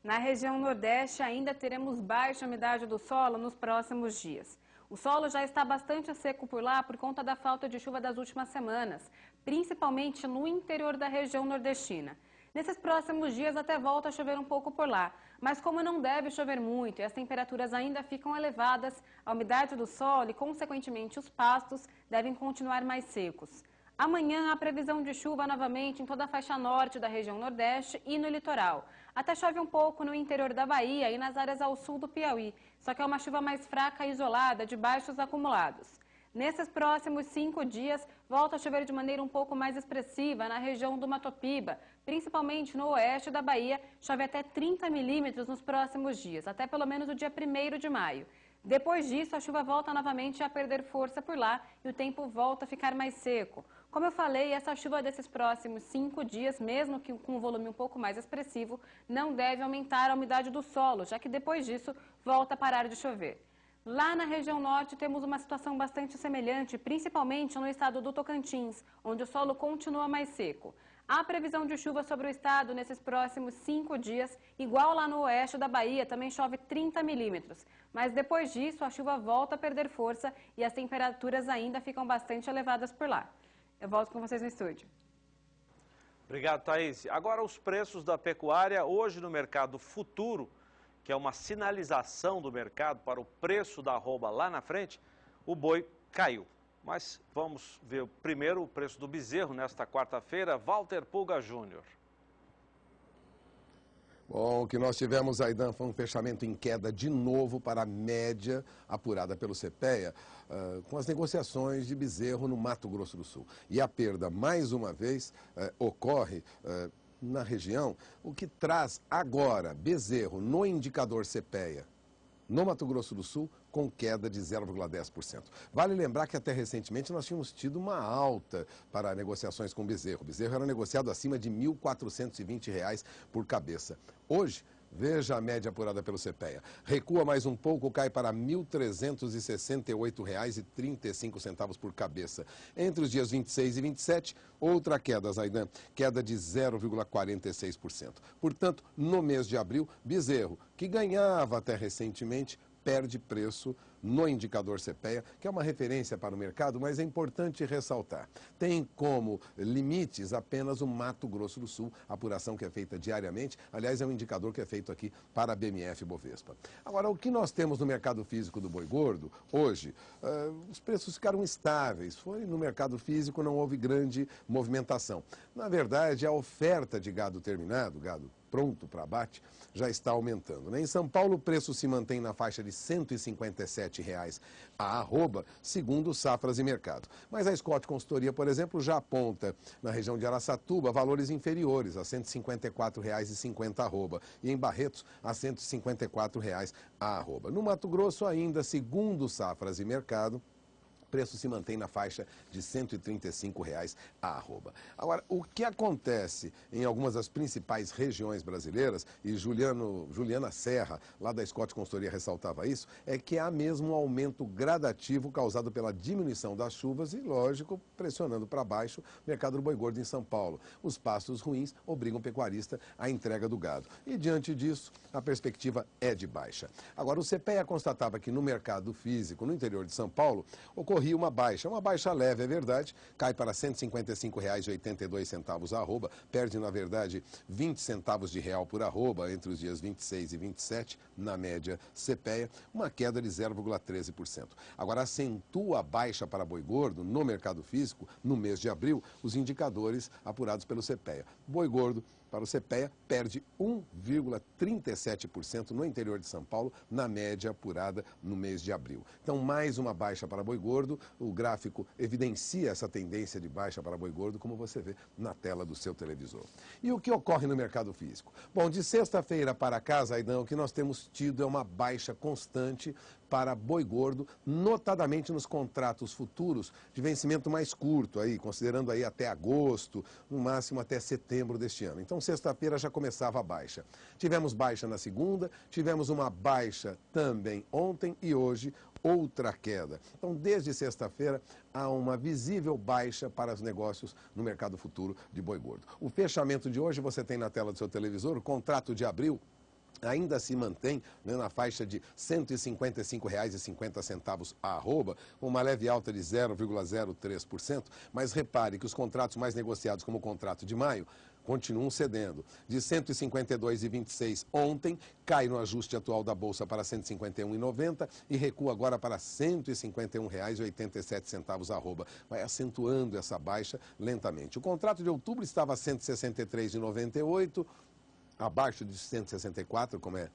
Na região nordeste ainda teremos baixa umidade do solo nos próximos dias. O solo já está bastante seco por lá por conta da falta de chuva das últimas semanas, principalmente no interior da região nordestina. Nesses próximos dias até volta a chover um pouco por lá, mas como não deve chover muito e as temperaturas ainda ficam elevadas, a umidade do solo e, consequentemente, os pastos devem continuar mais secos. Amanhã há previsão de chuva novamente em toda a faixa norte da região nordeste e no litoral. Até chove um pouco no interior da Bahia e nas áreas ao sul do Piauí, só que é uma chuva mais fraca e isolada de baixos acumulados. Nesses próximos 5 dias, volta a chover de maneira um pouco mais expressiva na região do Matopiba, principalmente no oeste da Bahia, chove até 30 milímetros nos próximos dias, até pelo menos o dia 1º de maio. Depois disso, a chuva volta novamente a perder força por lá e o tempo volta a ficar mais seco. Como eu falei, essa chuva desses próximos 5 dias, mesmo que com um volume um pouco mais expressivo, não deve aumentar a umidade do solo, já que depois disso volta a parar de chover. Lá na região norte temos uma situação bastante semelhante, principalmente no estado do Tocantins, onde o solo continua mais seco. Há previsão de chuva sobre o estado nesses próximos 5 dias, igual lá no oeste da Bahia, também chove 30 milímetros. Mas depois disso, a chuva volta a perder força e as temperaturas ainda ficam bastante elevadas por lá. Eu volto com vocês no estúdio. Obrigado, Thaís. Agora os preços da pecuária hoje no mercado futuro, que é uma sinalização do mercado para o preço da arroba lá na frente, o boi caiu. Mas vamos ver primeiro o preço do bezerro nesta quarta-feira. Walter Pulga Júnior. Bom, o que nós tivemos, Aidan, foi um fechamento em queda de novo para a média apurada pelo CPEA, com as negociações de bezerro no Mato Grosso do Sul. E a perda, mais uma vez, ocorre na região, o que traz agora bezerro no indicador CPEA, no Mato Grosso do Sul, com queda de 0,10%. Vale lembrar que até recentemente nós tínhamos tido uma alta para negociações com bezerro. O bezerro era negociado acima de R$ 1.420 por cabeça. Hoje, veja a média apurada pelo CPEA. Recua mais um pouco, cai para R$ 1.368,35 por cabeça. Entre os dias 26 e 27, outra queda, Zaidan, queda de 0,46%. Portanto, no mês de abril, bezerro, que ganhava até recentemente, perde preço no indicador CPEA, que é uma referência para o mercado, mas é importante ressaltar. Tem como limites apenas o Mato Grosso do Sul, a apuração que é feita diariamente. Aliás, é um indicador que é feito aqui para a BMF Bovespa. Agora, o que nós temos no mercado físico do boi gordo, hoje, os preços ficaram estáveis. No mercado físico não houve grande movimentação. Na verdade, a oferta de gado terminado, gado pronto para abate, já está aumentando, né? Em São Paulo, o preço se mantém na faixa de R$ 157,00 a arroba, segundo Safras e Mercado. Mas a Scott Consultoria, por exemplo, já aponta na região de Araçatuba valores inferiores a R$ 154,50 a arroba e em Barretos a R$ 154,00 a arroba. No Mato Grosso ainda, segundo Safras e Mercado, o preço se mantém na faixa de R$ 135,00 a arroba. Agora, o que acontece em algumas das principais regiões brasileiras, e Juliana Serra, lá da Scott Consultoria, ressaltava isso, é que há mesmo um aumento gradativo causado pela diminuição das chuvas e, lógico, pressionando para baixo o mercado do boi gordo em São Paulo. Os pastos ruins obrigam o pecuarista à entrega do gado. E, diante disso, a perspectiva é de baixa. Agora, o CPEA constatava que no mercado físico, no interior de São Paulo, ocorria uma baixa leve, é verdade, cai para R$ 155,82 a arroba, perde, na verdade, 20 centavos de real por arroba entre os dias 26 e 27, na média CPEA, uma queda de 0,13%. Agora, acentua a baixa para boi gordo no mercado físico, no mês de abril, os indicadores apurados pelo CPEA. Boi gordo, para o CPEA, perde 1,37% no interior de São Paulo, na média apurada no mês de abril. Então, mais uma baixa para boi gordo. O gráfico evidencia essa tendência de baixa para boi gordo, como você vê na tela do seu televisor. E o que ocorre no mercado físico? Bom, de sexta-feira para cá, Zaidan, o que nós temos tido é uma baixa constante para boi gordo, notadamente nos contratos futuros de vencimento mais curto, aí, considerando aí até agosto, no máximo até setembro deste ano. Então, sexta-feira já começava a baixa. Tivemos baixa na segunda, tivemos uma baixa também ontem e hoje outra queda. Então, desde sexta-feira, há uma visível baixa para os negócios no mercado futuro de boi gordo. O fechamento de hoje, você tem na tela do seu televisor, o contrato de abril ainda se mantém, né, na faixa de R$ 155,50 a arroba, uma leve alta de 0,03%, mas repare que os contratos mais negociados, como o contrato de maio, continuam cedendo. De R$ 152,26 ontem, cai no ajuste atual da Bolsa para R$ 151,90 e recua agora para R$ 151,87 a arroba. Vai acentuando essa baixa lentamente. O contrato de outubro estava a R$ 163,98, abaixo de 164, como é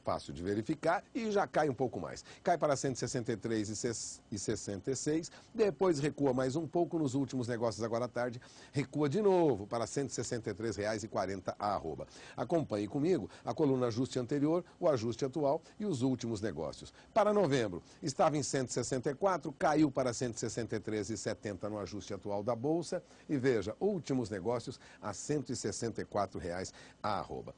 fácil de verificar, e já cai um pouco mais. Cai para R$ 163,66, depois recua mais um pouco nos últimos negócios agora à tarde, recua de novo para R$ 163,40 a arroba. Acompanhe comigo a coluna ajuste anterior, o ajuste atual e os últimos negócios. Para novembro, estava em 164, caiu para 163,70 no ajuste atual da Bolsa e veja, últimos negócios a R$ 164,00 a arroba.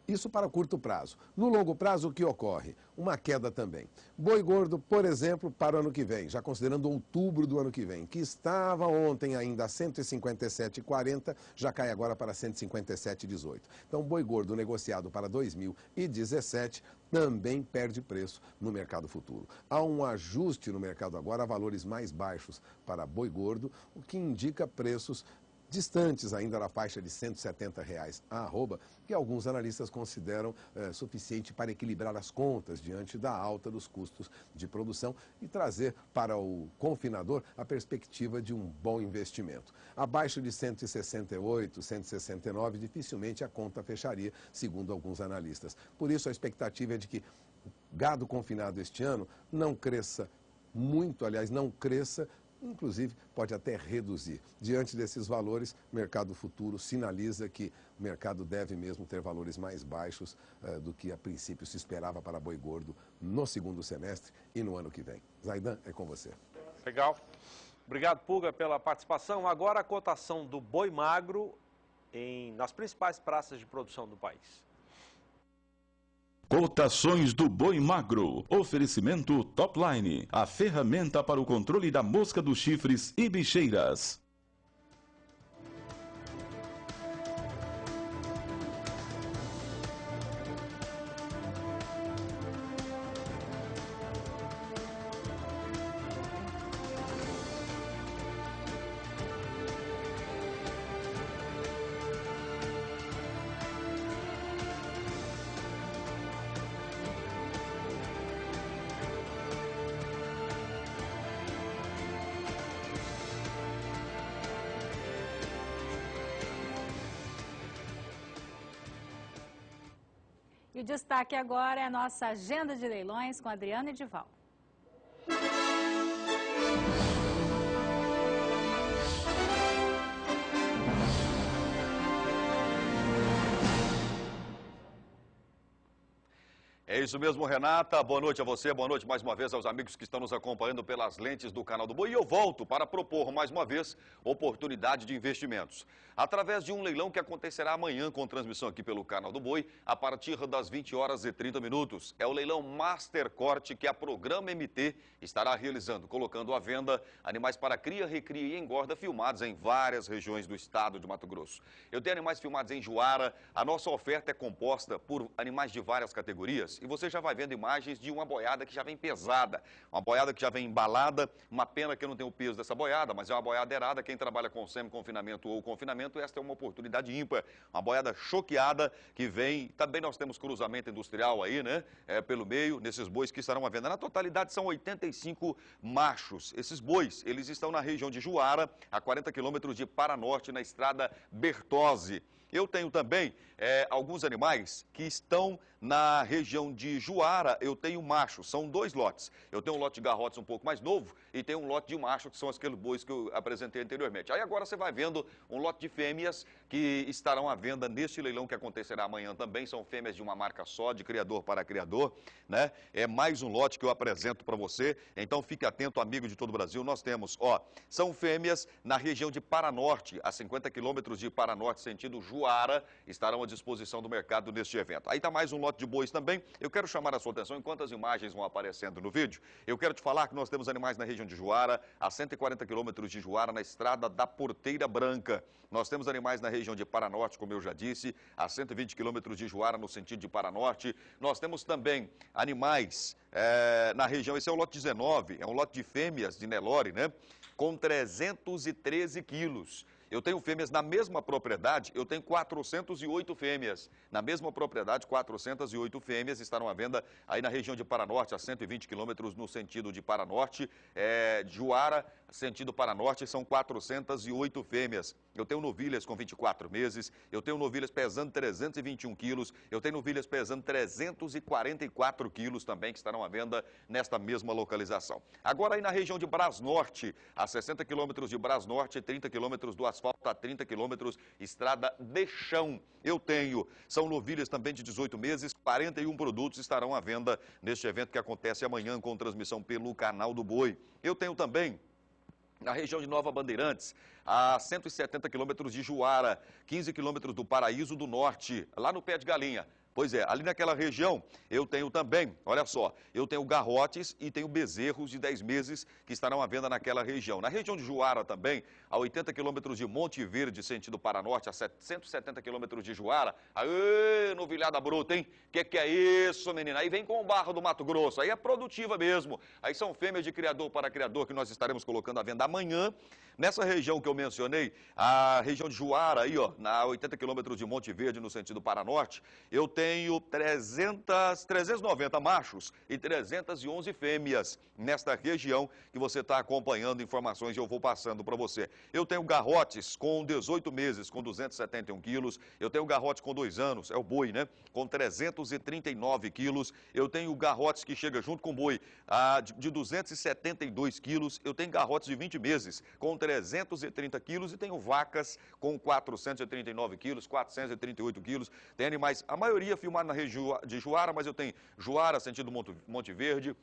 Isso para curto prazo. No longo prazo, o que ocorre? Uma queda também. Boi gordo, por exemplo, para o ano que vem, já considerando outubro do ano que vem, que estava ontem ainda a 157,40, já cai agora para 157,18. Então, boi gordo negociado para 2017 também perde preço no mercado futuro. Há um ajuste no mercado agora a valores mais baixos para boi gordo, o que indica preços distantes ainda da faixa de R$ 170,00 a arroba, que alguns analistas consideram suficiente para equilibrar as contas diante da alta dos custos de produção e trazer para o confinador a perspectiva de um bom investimento. Abaixo de 168, 169, dificilmente a conta fecharia, segundo alguns analistas. Por isso, a expectativa é de que o gado confinado este ano não cresça muito, aliás, não cresça, inclusive pode até reduzir. Diante desses valores, o mercado futuro sinaliza que o mercado deve mesmo ter valores mais baixos do que a princípio se esperava para boi gordo no segundo semestre e no ano que vem. Zaidan, é com você. Legal. Obrigado, Pulga, pela participação. Agora a cotação do boi magro nas principais praças de produção do país. Cotações do boi magro. Oferecimento Topline, a ferramenta para o controle da mosca dos chifres e bicheiras. E o destaque agora é a nossa agenda de leilões com Adriana Edival. É isso mesmo, Renata. Boa noite a você, boa noite mais uma vez aos amigos que estão nos acompanhando pelas lentes do Canal do Boi. E eu volto para propor mais uma vez oportunidade de investimentos. Através de um leilão que acontecerá amanhã com transmissão aqui pelo Canal do Boi, a partir das 20h30. É o leilão Master Corte que a Programa MT estará realizando, colocando à venda animais para cria, recria e engorda filmados em várias regiões do estado de Mato Grosso. Eu tenho animais filmados em Juara, a nossa oferta é composta por animais de várias categorias. E você já vai vendo imagens de uma boiada que já vem pesada, uma boiada que já vem embalada. Uma pena que eu não tenho o peso dessa boiada, mas é uma boiada errada. Quem trabalha com semi-confinamento ou confinamento, esta é uma oportunidade ímpar. Uma boiada choqueada que vem. Também nós temos cruzamento industrial aí, né? Pelo meio, nesses bois que estarão à venda. Na totalidade são 85 machos. Esses bois, eles estão na região de Juara, a 40 quilômetros de Paranorte, na estrada Bertozzi. Eu tenho também alguns animais que estão na região de Juara. Eu tenho macho, são 2 lotes. Eu tenho um lote de garrotes um pouco mais novo e tenho um lote de macho, que são aqueles bois que eu apresentei anteriormente. Aí agora você vai vendo um lote de fêmeas que estarão à venda neste leilão que acontecerá amanhã também. São fêmeas de uma marca só, de criador para criador, né? É mais um lote que eu apresento para você. Então fique atento, amigo de todo o Brasil. Nós temos, são fêmeas na região de Paranorte, a 50 quilômetros de Paranorte, sentido Juara, estarão à disposição do mercado neste evento. Aí está mais um lote de bois também. Eu quero chamar a sua atenção enquanto as imagens vão aparecendo no vídeo. Eu quero te falar que nós temos animais na região de Juara, a 140 quilômetros de Juara, na estrada da Porteira Branca. Nós temos animais na região de Paranorte, como eu já disse, a 120 quilômetros de Juara, no sentido de Paranorte. Nós temos também animais na região, esse é o lote 19, é um lote de fêmeas de Nelore, né? Com 313 quilos. Eu tenho fêmeas na mesma propriedade, eu tenho 408 fêmeas. Na mesma propriedade, 408 fêmeas estarão à venda aí na região de Paranorte, a 120 quilômetros no sentido de Paranorte. Juara, sentido Paranorte, são 408 fêmeas. Eu tenho novilhas com 24 meses, eu tenho novilhas pesando 321 quilos, eu tenho novilhas pesando 344 quilos também, que estarão à venda nesta mesma localização. Agora aí na região de Brasnorte, a 60 quilômetros de Brasnorte, 30 quilômetros do asfalto, a 30 quilômetros estrada de chão. Eu tenho, são novilhas também de 18 meses, 41 produtos estarão à venda neste evento que acontece amanhã com transmissão pelo Canal do Boi. Eu tenho também na região de Nova Bandeirantes, a 170 quilômetros de Juara, 15 quilômetros do Paraíso do Norte, lá no Pé de Galinha. Pois é, ali naquela região eu tenho também, olha só, eu tenho garrotes e tenho bezerros de 10 meses que estarão à venda naquela região. Na região de Juara também, a 80 quilômetros de Monte Verde, sentido Paranorte, a 170 quilômetros de Juara. Aê, novilhada bruta, hein? Que é isso, menina? Aí vem com o barro do Mato Grosso, aí é produtiva mesmo. Aí são fêmeas de criador para criador que nós estaremos colocando à venda amanhã. Nessa região que eu mencionei, a região de Juara, aí ó, na 80 quilômetros de Monte Verde, no sentido Paranorte, eu tenho 390 machos e 311 fêmeas nesta região que você está acompanhando informações e eu vou passando para você. Eu tenho garrotes com 18 meses, com 271 quilos. Eu tenho garrotes com 2 anos, é o boi, né? Com 339 quilos. Eu tenho garrotes que chega junto com o boi de 272 quilos. Eu tenho garrotes de 20 meses com 330 quilos e tenho vacas com 439 quilos, 438 quilos. Tem animais, a maioria filmada na região de Juara, mas eu tenho Juara, sentido Monte Verde,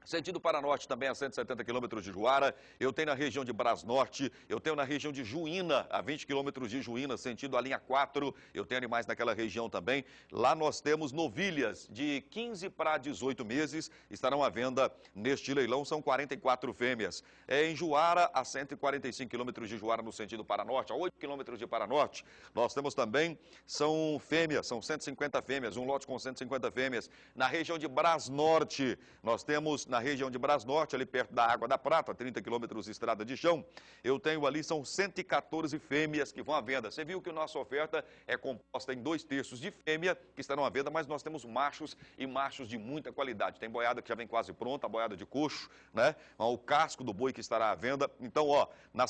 sentido Paranorte também a 170 quilômetros de Juara, eu tenho na região de Brasnorte, eu tenho na região de Juína, a 20 quilômetros de Juína, sentido a linha 4, eu tenho animais naquela região também. Lá nós temos novilhas de 15 para 18 meses, estarão à venda neste leilão, são 44 fêmeas. Em Juara, a 145 quilômetros de Juara no sentido Paranorte, a 8 quilômetros de Paranorte, nós temos também, são fêmeas, são 150 fêmeas, um lote com 150 fêmeas. Na região de Brasnorte, nós temos na região de Brasnorte, ali perto da Água da Prata, 30 quilômetros de estrada de chão, eu tenho ali, são 114 fêmeas que vão à venda. Você viu que a nossa oferta é composta em 2/3 de fêmea que estarão à venda, mas nós temos machos e machos de muita qualidade. Tem boiada que já vem quase pronta, a boiada de coxo, né? O casco do boi que estará à venda. Então, ó, na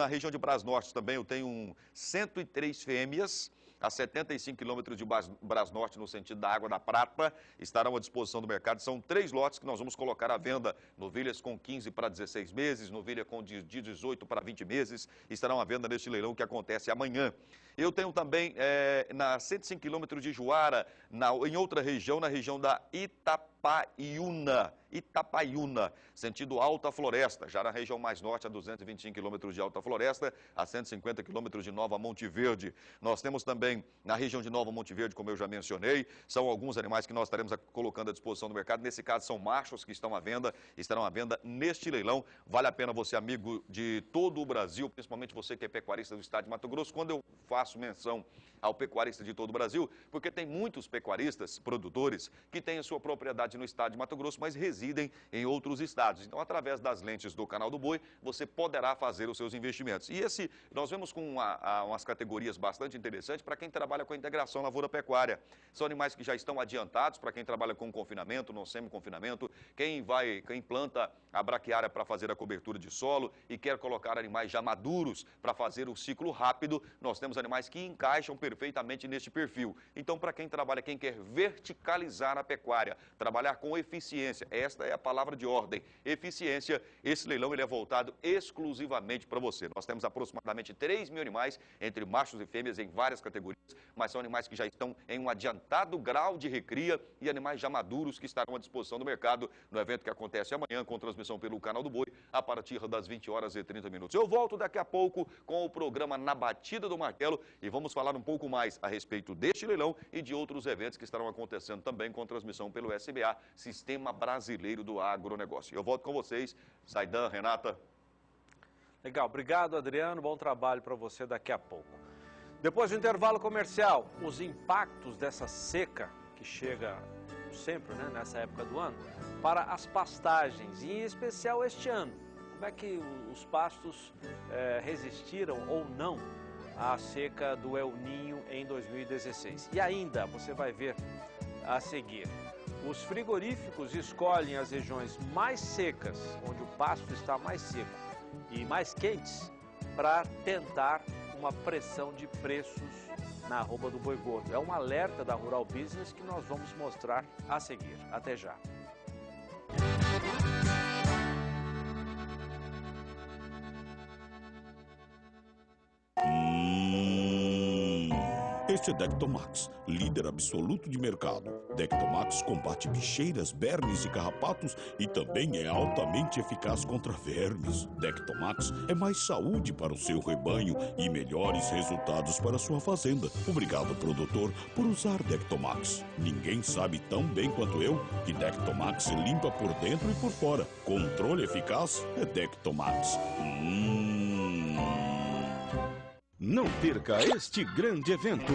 região de Brasnorte também eu tenho 103 fêmeas, a 75 quilômetros de Brasnorte, no sentido da Água da Prata, estarão à disposição do mercado. São 3 lotes que nós vamos colocar à venda. Novilhas com 15 para 16 meses, novilha com de 18 para 20 meses, estarão à venda neste leilão que acontece amanhã. Eu tenho também, na 105 quilômetros de Juara, em outra região, na região da Itapaiúna, sentido Alta Floresta, já na região mais norte, a 225 quilômetros de Alta Floresta, a 150 quilômetros de Nova Monte Verde. Nós temos também, na região de Nova Monte Verde, como eu já mencionei, são alguns animais que nós estaremos colocando à disposição do mercado. Nesse caso, são machos que estão à venda, estarão à venda neste leilão. Vale a pena você, amigo de todo o Brasil, principalmente você que é pecuarista do estado de Mato Grosso, quando eu faço menção ao pecuarista de todo o Brasil, porque tem muitos pecuaristas, produtores, que têm a sua propriedade no estado de Mato Grosso, mas residem em outros estados. Então, através das lentes do Canal do Boi, você poderá fazer os seus investimentos. E nós vemos com umas categorias bastante interessantes para quem trabalha com a integração lavoura-pecuária. São animais que já estão adiantados para quem trabalha com confinamento, no semi-confinamento, quem planta a braquiária para fazer a cobertura de solo e quer colocar animais já maduros para fazer o ciclo rápido, nós temos animais que encaixam perfeitamente neste perfil. Então, para quem trabalha, quem quer verticalizar a pecuária, trabalhar com eficiência, esta é a palavra de ordem, eficiência, esse leilão ele é voltado exclusivamente para você. Nós temos aproximadamente 3 mil animais, entre machos e fêmeas, em várias categorias, mas são animais que já estão em um adiantado grau de recria e animais já maduros que estarão à disposição do mercado no evento que acontece amanhã, com transmissão pelo Canal do Boi, a partir das 20h30. Eu volto daqui a pouco com o programa Na Batida do Martelo e vamos falar um pouco mais a respeito deste leilão e de outros eventos que estarão acontecendo também com transmissão pelo SBA, Sistema Brasileiro do Agronegócio. Eu volto com vocês, Zaidan, Renata. Legal, obrigado, Adriano, bom trabalho para você daqui a pouco. Depois do intervalo comercial, os impactos dessa seca que chega sempre, né, nessa época do ano, para as pastagens, e em especial este ano, como é que os pastos resistiram ou não à seca do El Niño em 2016. E ainda, você vai ver a seguir, os frigoríficos escolhem as regiões mais secas, onde o pasto está mais seco e mais quentes, para tentar uma pressão de preços na arroba do boi gordo. É um alerta da Rural Business que nós vamos mostrar a seguir. Até já. Este é Dectomax, líder absoluto de mercado. Dectomax combate bicheiras, vermes e carrapatos e também é altamente eficaz contra vermes. Dectomax é mais saúde para o seu rebanho e melhores resultados para a sua fazenda. Obrigado, produtor, por usar Dectomax. Ninguém sabe tão bem quanto eu que Dectomax limpa por dentro e por fora. Controle eficaz é Dectomax. Não perca este grande evento.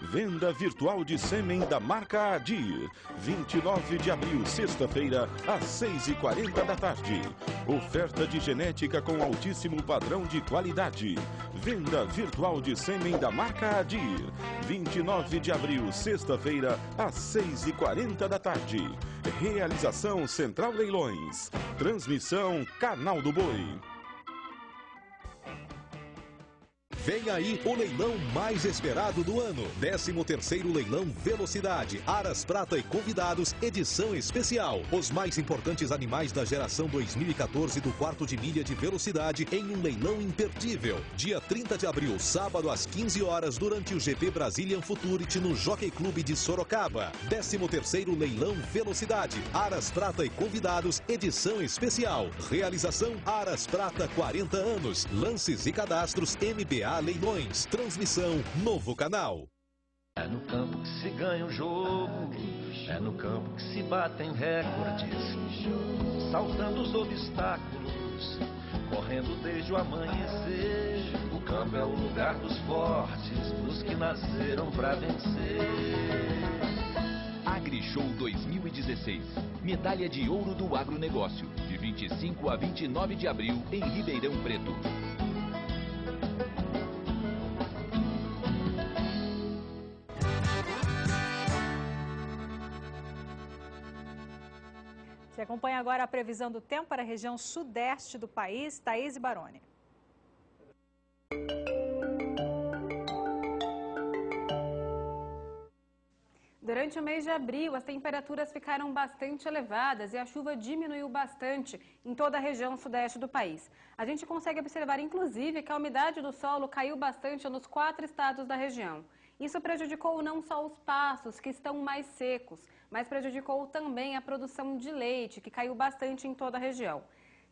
Venda virtual de sêmen da marca Adir. 29 de abril, sexta-feira, às 6h40 da tarde. Oferta de genética com altíssimo padrão de qualidade. Venda virtual de sêmen da marca Adir. 29 de abril, sexta-feira, às 6h40 da tarde. Realização Central Leilões. Transmissão Canal do Boi. Vem aí o leilão mais esperado do ano. 13º Leilão Velocidade, Aras Prata e Convidados, edição especial. Os mais importantes animais da geração 2014 do quarto de milha de velocidade em um leilão imperdível. Dia 30 de abril, sábado às 15 horas, durante o GP Brazilian Futurity no Jockey Club de Sorocaba. 13º Leilão Velocidade, Aras Prata e Convidados, edição especial. Realização Aras Prata 40 anos. Lances e cadastros MBA Leilões. Transmissão Novo Canal. É no campo que se ganha o jogo, é no campo que se batem recordes, saltando os obstáculos, correndo desde o amanhecer. O campo é o lugar dos fortes, dos que nasceram pra vencer. AgriShow 2016. Medalha de ouro do agronegócio, de 25 a 29 de abril, em Ribeirão Preto. Você acompanha agora a previsão do tempo para a região sudeste do país, Thaís Baroni. Durante o mês de abril, as temperaturas ficaram bastante elevadas e a chuva diminuiu bastante em toda a região sudeste do país. A gente consegue observar, inclusive, que a umidade do solo caiu bastante nos 4 estados da região. Isso prejudicou não só os pastos, que estão mais secos, mas prejudicou também a produção de leite, que caiu bastante em toda a região.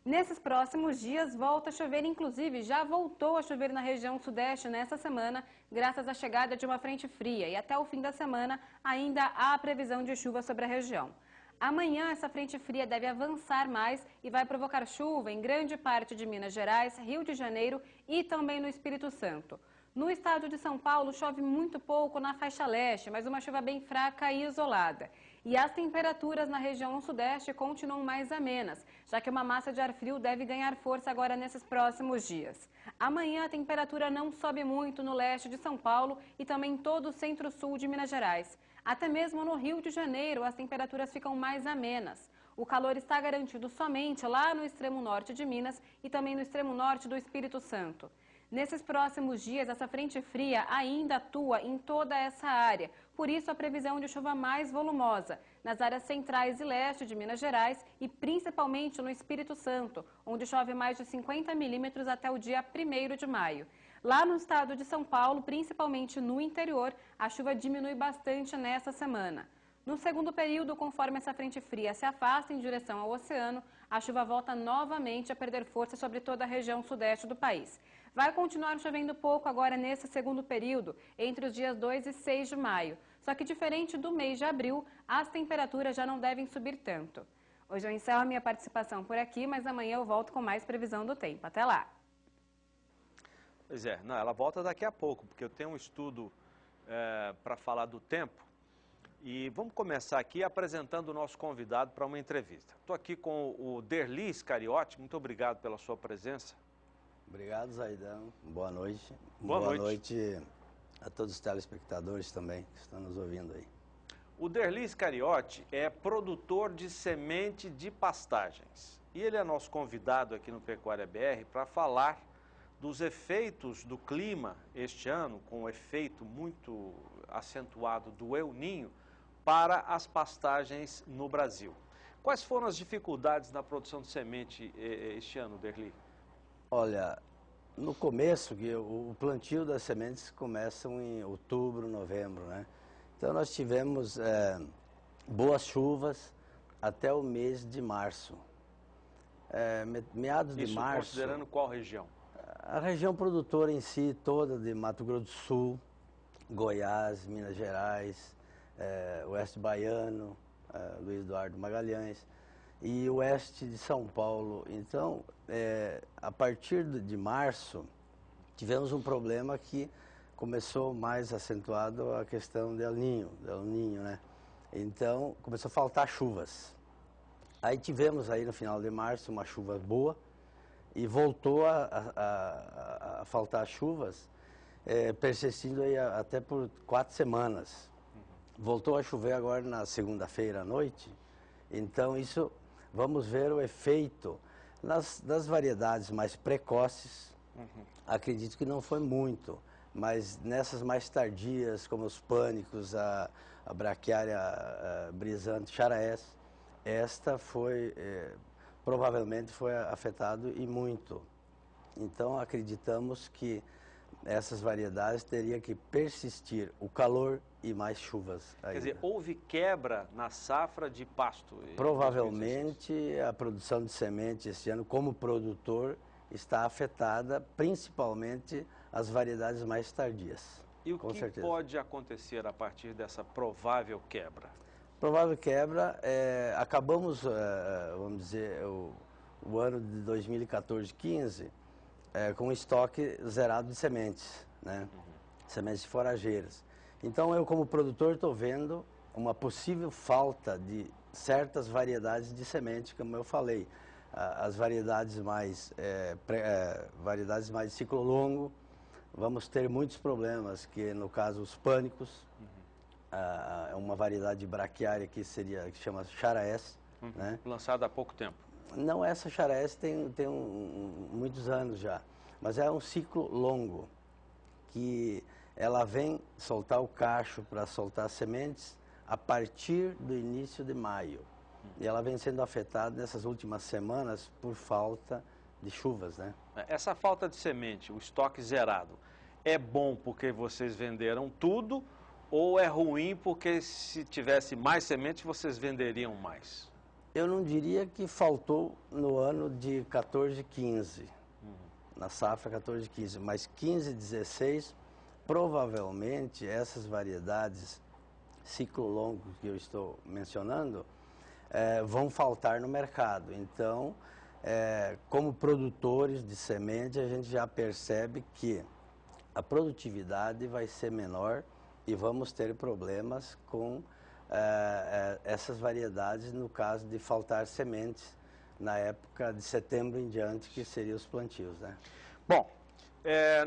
Nesses próximos dias, volta a chover, inclusive já voltou a chover na região sudeste nessa semana, graças à chegada de uma frente fria. E até o fim da semana ainda há previsão de chuva sobre a região. Amanhã, essa frente fria deve avançar mais e vai provocar chuva em grande parte de Minas Gerais, Rio de Janeiro e também no Espírito Santo. No estado de São Paulo, chove muito pouco na faixa leste, mas uma chuva bem fraca e isolada. E as temperaturas na região sudeste continuam mais amenas, já que uma massa de ar frio deve ganhar força agora nesses próximos dias. Amanhã a temperatura não sobe muito no leste de São Paulo e também em todo o centro-sul de Minas Gerais. Até mesmo no Rio de Janeiro as temperaturas ficam mais amenas. O calor está garantido somente lá no extremo norte de Minas e também no extremo norte do Espírito Santo. Nesses próximos dias, essa frente fria ainda atua em toda essa área, por isso a previsão de chuva mais volumosa nas áreas centrais e leste de Minas Gerais e principalmente no Espírito Santo, onde chove mais de 50 milímetros até o dia 1º de maio. Lá no estado de São Paulo, principalmente no interior, a chuva diminui bastante nessa semana. No segundo período, conforme essa frente fria se afasta em direção ao oceano, a chuva volta novamente a perder força sobre toda a região sudeste do país. Vai continuar chovendo pouco agora nesse segundo período, entre os dias 2 e 6 de maio. Só que diferente do mês de abril, as temperaturas já não devem subir tanto. Hoje eu encerro a minha participação por aqui, mas amanhã eu volto com mais previsão do tempo. Até lá! Pois é, ela volta daqui a pouco, porque eu tenho um estudo para falar do tempo. E vamos começar aqui apresentando o nosso convidado para uma entrevista. Estou aqui com o Derli Iscariote, muito obrigado pela sua presença. Obrigado, Zaidan. Boa noite. Boa noite a todos os telespectadores também que estão nos ouvindo aí. O Derli Iscariote é produtor de semente de pastagens. E ele é nosso convidado aqui no Pecuária BR para falar dos efeitos do clima este ano, com o efeito muito acentuado do El Niño, para as pastagens no Brasil. Quais foram as dificuldades na produção de semente este ano, Derli? Olha, no começo, o plantio das sementes começam em outubro, novembro, né? Então nós tivemos boas chuvas até o mês de março. Meados de março... Isso considerando qual região? A região produtora em si, toda de Mato Grosso do Sul, Goiás, Minas Gerais, Oeste Baiano, Luiz Eduardo Magalhães e Oeste de São Paulo. Então, a partir de março, tivemos um problema que começou mais acentuado a questão do El Niño, né? Então, começou a faltar chuvas. Aí tivemos aí no final de março uma chuva boa e voltou a faltar chuvas, persistindo aí até por 4 semanas. Voltou a chover agora na segunda-feira à noite, então isso, vamos ver o efeito das variedades mais precoces. Acredito que não foi muito, mas nessas mais tardias, como os pânicos, a braquiária brisante charaes, esta foi, provavelmente foi afetado e muito. Então acreditamos que essas variedades teriam que persistir o calor e mais chuvas ainda. Quer dizer, houve quebra na safra de pasto? Provavelmente a produção de semente esse ano, como produtor, está afetada, principalmente as variedades mais tardias. E o que pode acontecer a partir dessa provável quebra? Provável quebra, acabamos, vamos dizer, o ano de 2014-15 com estoque zerado de sementes, né? Sementes forrageiras. Então eu, como produtor, estou vendo uma possível falta de certas variedades de semente, como eu falei. As variedades mais de ciclo longo, vamos ter muitos problemas, que no caso os pânicos, é uma variedade de braquiária que chama charaes, né? Lançada há pouco tempo. Não, essa charaes tem muitos anos já, mas é um ciclo longo, que ela vem soltar o cacho para soltar sementes a partir do início de maio. E ela vem sendo afetada nessas últimas semanas por falta de chuvas, né? Essa falta de semente, o estoque zerado, é bom porque vocês venderam tudo ou é ruim porque se tivesse mais sementes vocês venderiam mais? Eu não diria que faltou no ano de 14-15, na safra 14-15, mas 15-16, provavelmente essas variedades ciclo longo que eu estou mencionando vão faltar no mercado. Então, como produtores de semente, a gente já percebe que a produtividade vai ser menor e vamos ter problemas com essas variedades no caso de faltar sementes na época de setembro em diante, que seriam os plantios, né? Bom,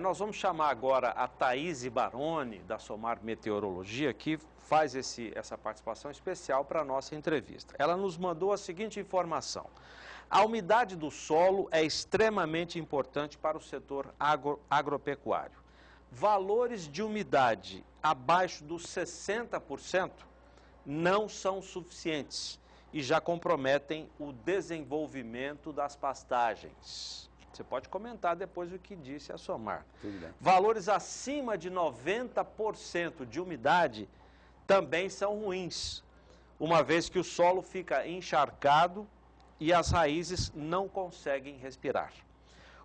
nós vamos chamar agora a Thaís Baroni, da Somar Meteorologia, que faz essa participação especial para a nossa entrevista. Ela nos mandou a seguinte informação: a umidade do solo é extremamente importante para o setor agropecuário. Valores de umidade abaixo dos 60% não são suficientes e já comprometem o desenvolvimento das pastagens. Você pode comentar depois o que disse a Somar. Tudo bem. Valores acima de 90% de umidade também são ruins, uma vez que o solo fica encharcado e as raízes não conseguem respirar.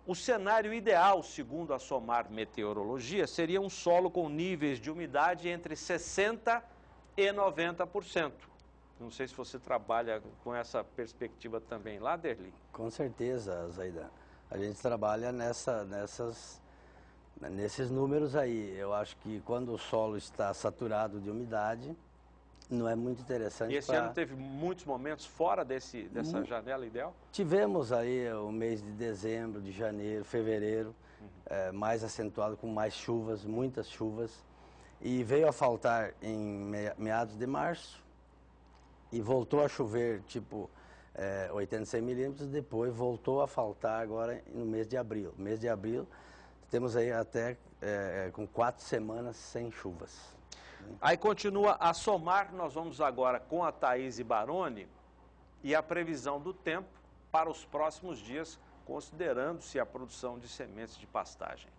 O cenário ideal, segundo a Somar Meteorologia, seria um solo com níveis de umidade entre 60% e 90%. Não sei se você trabalha com essa perspectiva também lá, Derli. Com certeza, Zaidan. A gente trabalha nesses números aí. Eu acho que quando o solo está saturado de umidade, Não é muito interessante. E esse ano teve muitos momentos fora dessa janela ideal? Tivemos aí o mês de dezembro, de janeiro, fevereiro, mais acentuado, com mais chuvas, muitas chuvas. E veio a faltar em meados de março e voltou a chover, tipo, 86 milímetros, depois voltou a faltar agora no mês de abril. Mês de abril, temos aí até com 4 semanas sem chuvas. Aí continua a somar, nós vamos agora com a Thaís Baroni e a previsão do tempo para os próximos dias, considerando-se a produção de sementes de pastagem.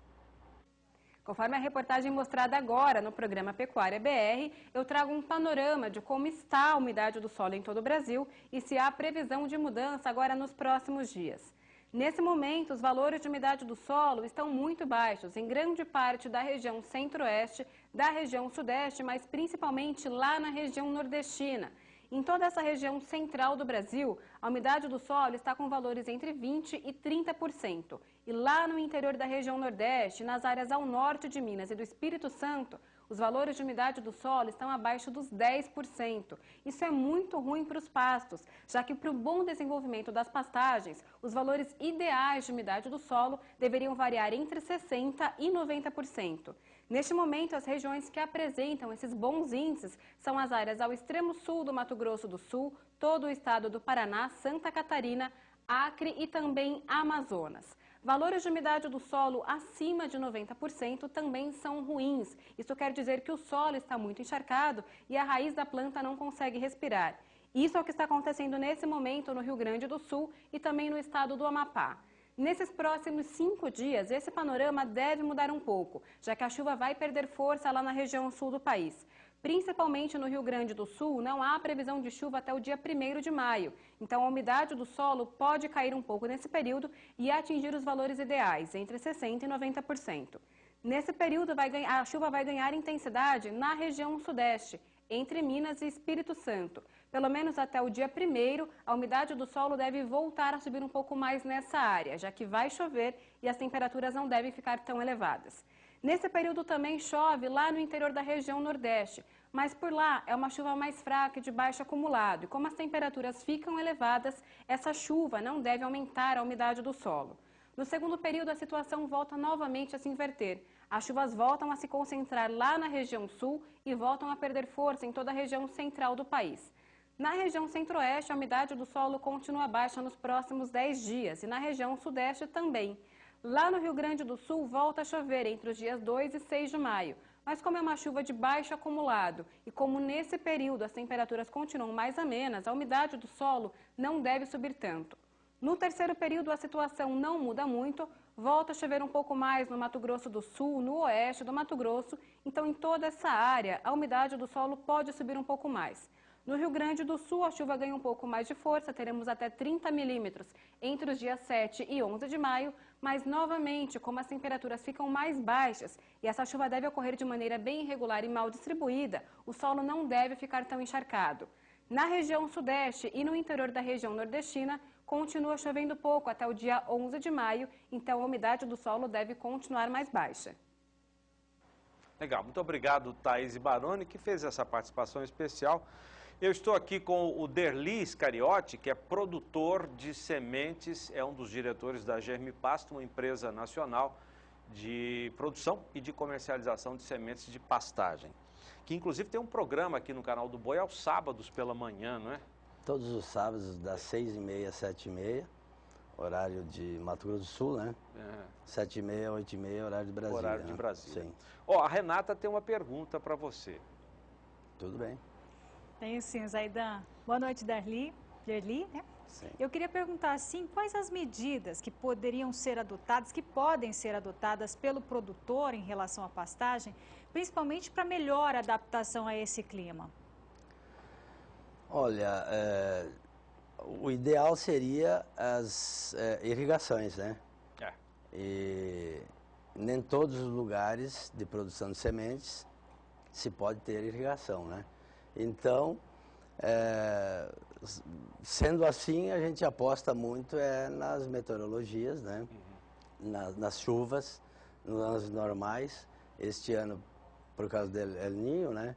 Conforme a reportagem mostrada agora no programa Pecuária BR, eu trago um panorama de como está a umidade do solo em todo o Brasil e se há previsão de mudança agora nos próximos dias. Nesse momento, os valores de umidade do solo estão muito baixos em grande parte da região centro-oeste, da região sudeste, mas principalmente lá na região nordestina. Em toda essa região central do Brasil, a umidade do solo está com valores entre 20% e 30%. E lá no interior da região nordeste, nas áreas ao norte de Minas e do Espírito Santo, os valores de umidade do solo estão abaixo dos 10%. Isso é muito ruim para os pastos, já que para o bom desenvolvimento das pastagens, os valores ideais de umidade do solo deveriam variar entre 60% e 90%. Neste momento, as regiões que apresentam esses bons índices são as áreas ao extremo sul do Mato Grosso do Sul, todo o estado do Paraná, Santa Catarina, Acre e também Amazonas. Valores de umidade do solo acima de 90% também são ruins. Isso quer dizer que o solo está muito encharcado e a raiz da planta não consegue respirar. Isso é o que está acontecendo nesse momento no Rio Grande do Sul e também no estado do Amapá. Nesses próximos 5 dias, esse panorama deve mudar um pouco, já que a chuva vai perder força lá na região sul do país. Principalmente no Rio Grande do Sul, não há previsão de chuva até o dia 1º de maio. Então, a umidade do solo pode cair um pouco nesse período e atingir os valores ideais, entre 60% e 90%. Nesse período, a chuva vai ganhar intensidade na região sudeste, entre Minas e Espírito Santo. Pelo menos até o dia 1º, a umidade do solo deve voltar a subir um pouco mais nessa área, já que vai chover e as temperaturas não devem ficar tão elevadas. Nesse período também chove lá no interior da região nordeste, mas por lá é uma chuva mais fraca e de baixo acumulado. E como as temperaturas ficam elevadas, essa chuva não deve aumentar a umidade do solo. No segundo período, a situação volta novamente a se inverter. As chuvas voltam a se concentrar lá na região sul e voltam a perder força em toda a região central do país. Na região centro-oeste, a umidade do solo continua baixa nos próximos 10 dias e na região sudeste também. Lá no Rio Grande do Sul, volta a chover entre os dias 2 e 6 de maio. Mas como é uma chuva de baixo acumulado e como nesse período as temperaturas continuam mais amenas, a umidade do solo não deve subir tanto. No terceiro período, a situação não muda muito, volta a chover um pouco mais no Mato Grosso do Sul, no oeste do Mato Grosso, então em toda essa área a umidade do solo pode subir um pouco mais. No Rio Grande do Sul, a chuva ganha um pouco mais de força, teremos até 30 milímetros entre os dias 7 e 11 de maio, mas novamente, como as temperaturas ficam mais baixas e essa chuva deve ocorrer de maneira bem irregular e mal distribuída, o solo não deve ficar tão encharcado. Na região sudeste e no interior da região nordestina, continua chovendo pouco até o dia 11 de maio, então a umidade do solo deve continuar mais baixa. Legal, muito obrigado, Thaís Baroni, que fez essa participação especial. Eu estou aqui com o Derli Scariotti, que é produtor de sementes, é um dos diretores da Germipasto, uma empresa nacional de produção e de comercialização de sementes de pastagem. Que inclusive tem um programa aqui no canal do Boi aos sábados pela manhã, não é? Todos os sábados, das 6h30 às 7h30, horário de Mato Grosso do Sul, né? 7h30 a 8h30, horário de Brasília. Horário de Brasília. Sim. Ó, a Renata tem uma pergunta para você. Tudo bem. Tenho sim, Zaidan. Boa noite, Derli, né? Sim. Eu queria perguntar assim, quais as medidas que poderiam ser adotadas, que podem ser adotadas pelo produtor em relação à pastagem, principalmente para melhor adaptação a esse clima? Olha, o ideal seria as irrigações, né? E nem todos os lugares de produção de sementes se pode ter irrigação, né? Então, sendo assim, a gente aposta muito nas meteorologias, né? Nas chuvas, nos anos normais. Este ano, por causa do El Niño, né?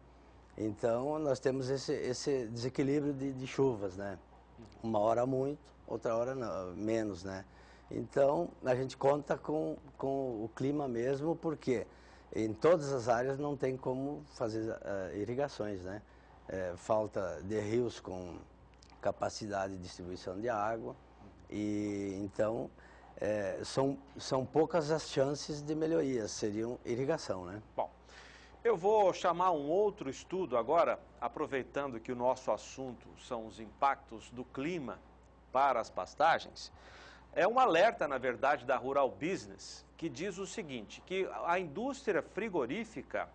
Então, nós temos esse desequilíbrio de chuvas, né? Uma hora muito, outra hora não, menos, né? Então, a gente conta com o clima mesmo, porque em todas as áreas não tem como fazer irrigações, né? Falta de rios com capacidade de distribuição de água e então são poucas as chances de melhorias, seriam irrigação, né? Bom, eu vou chamar um outro estudo agora, aproveitando que o nosso assunto são os impactos do clima para as pastagens. É um alerta, na verdade, da Rural Business, que diz o seguinte, que a indústria frigorífica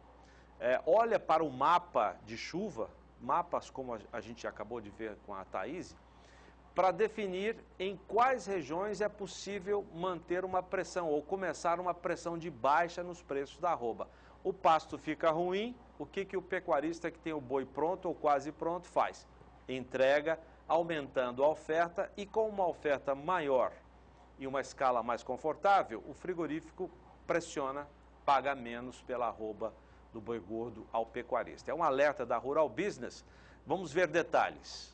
olha para o mapa de chuva, mapas como a gente acabou de ver com a Thaís, para definir em quais regiões é possível manter uma pressão ou começar uma pressão de baixa nos preços da arroba. O pasto fica ruim, o que o pecuarista que tem o boi pronto ou quase pronto faz? Entrega, aumentando a oferta e com uma oferta maior e uma escala mais confortável, o frigorífico pressiona, paga menos pela arroba do boi gordo ao pecuarista. É um alerta da Rural Business. Vamos ver detalhes.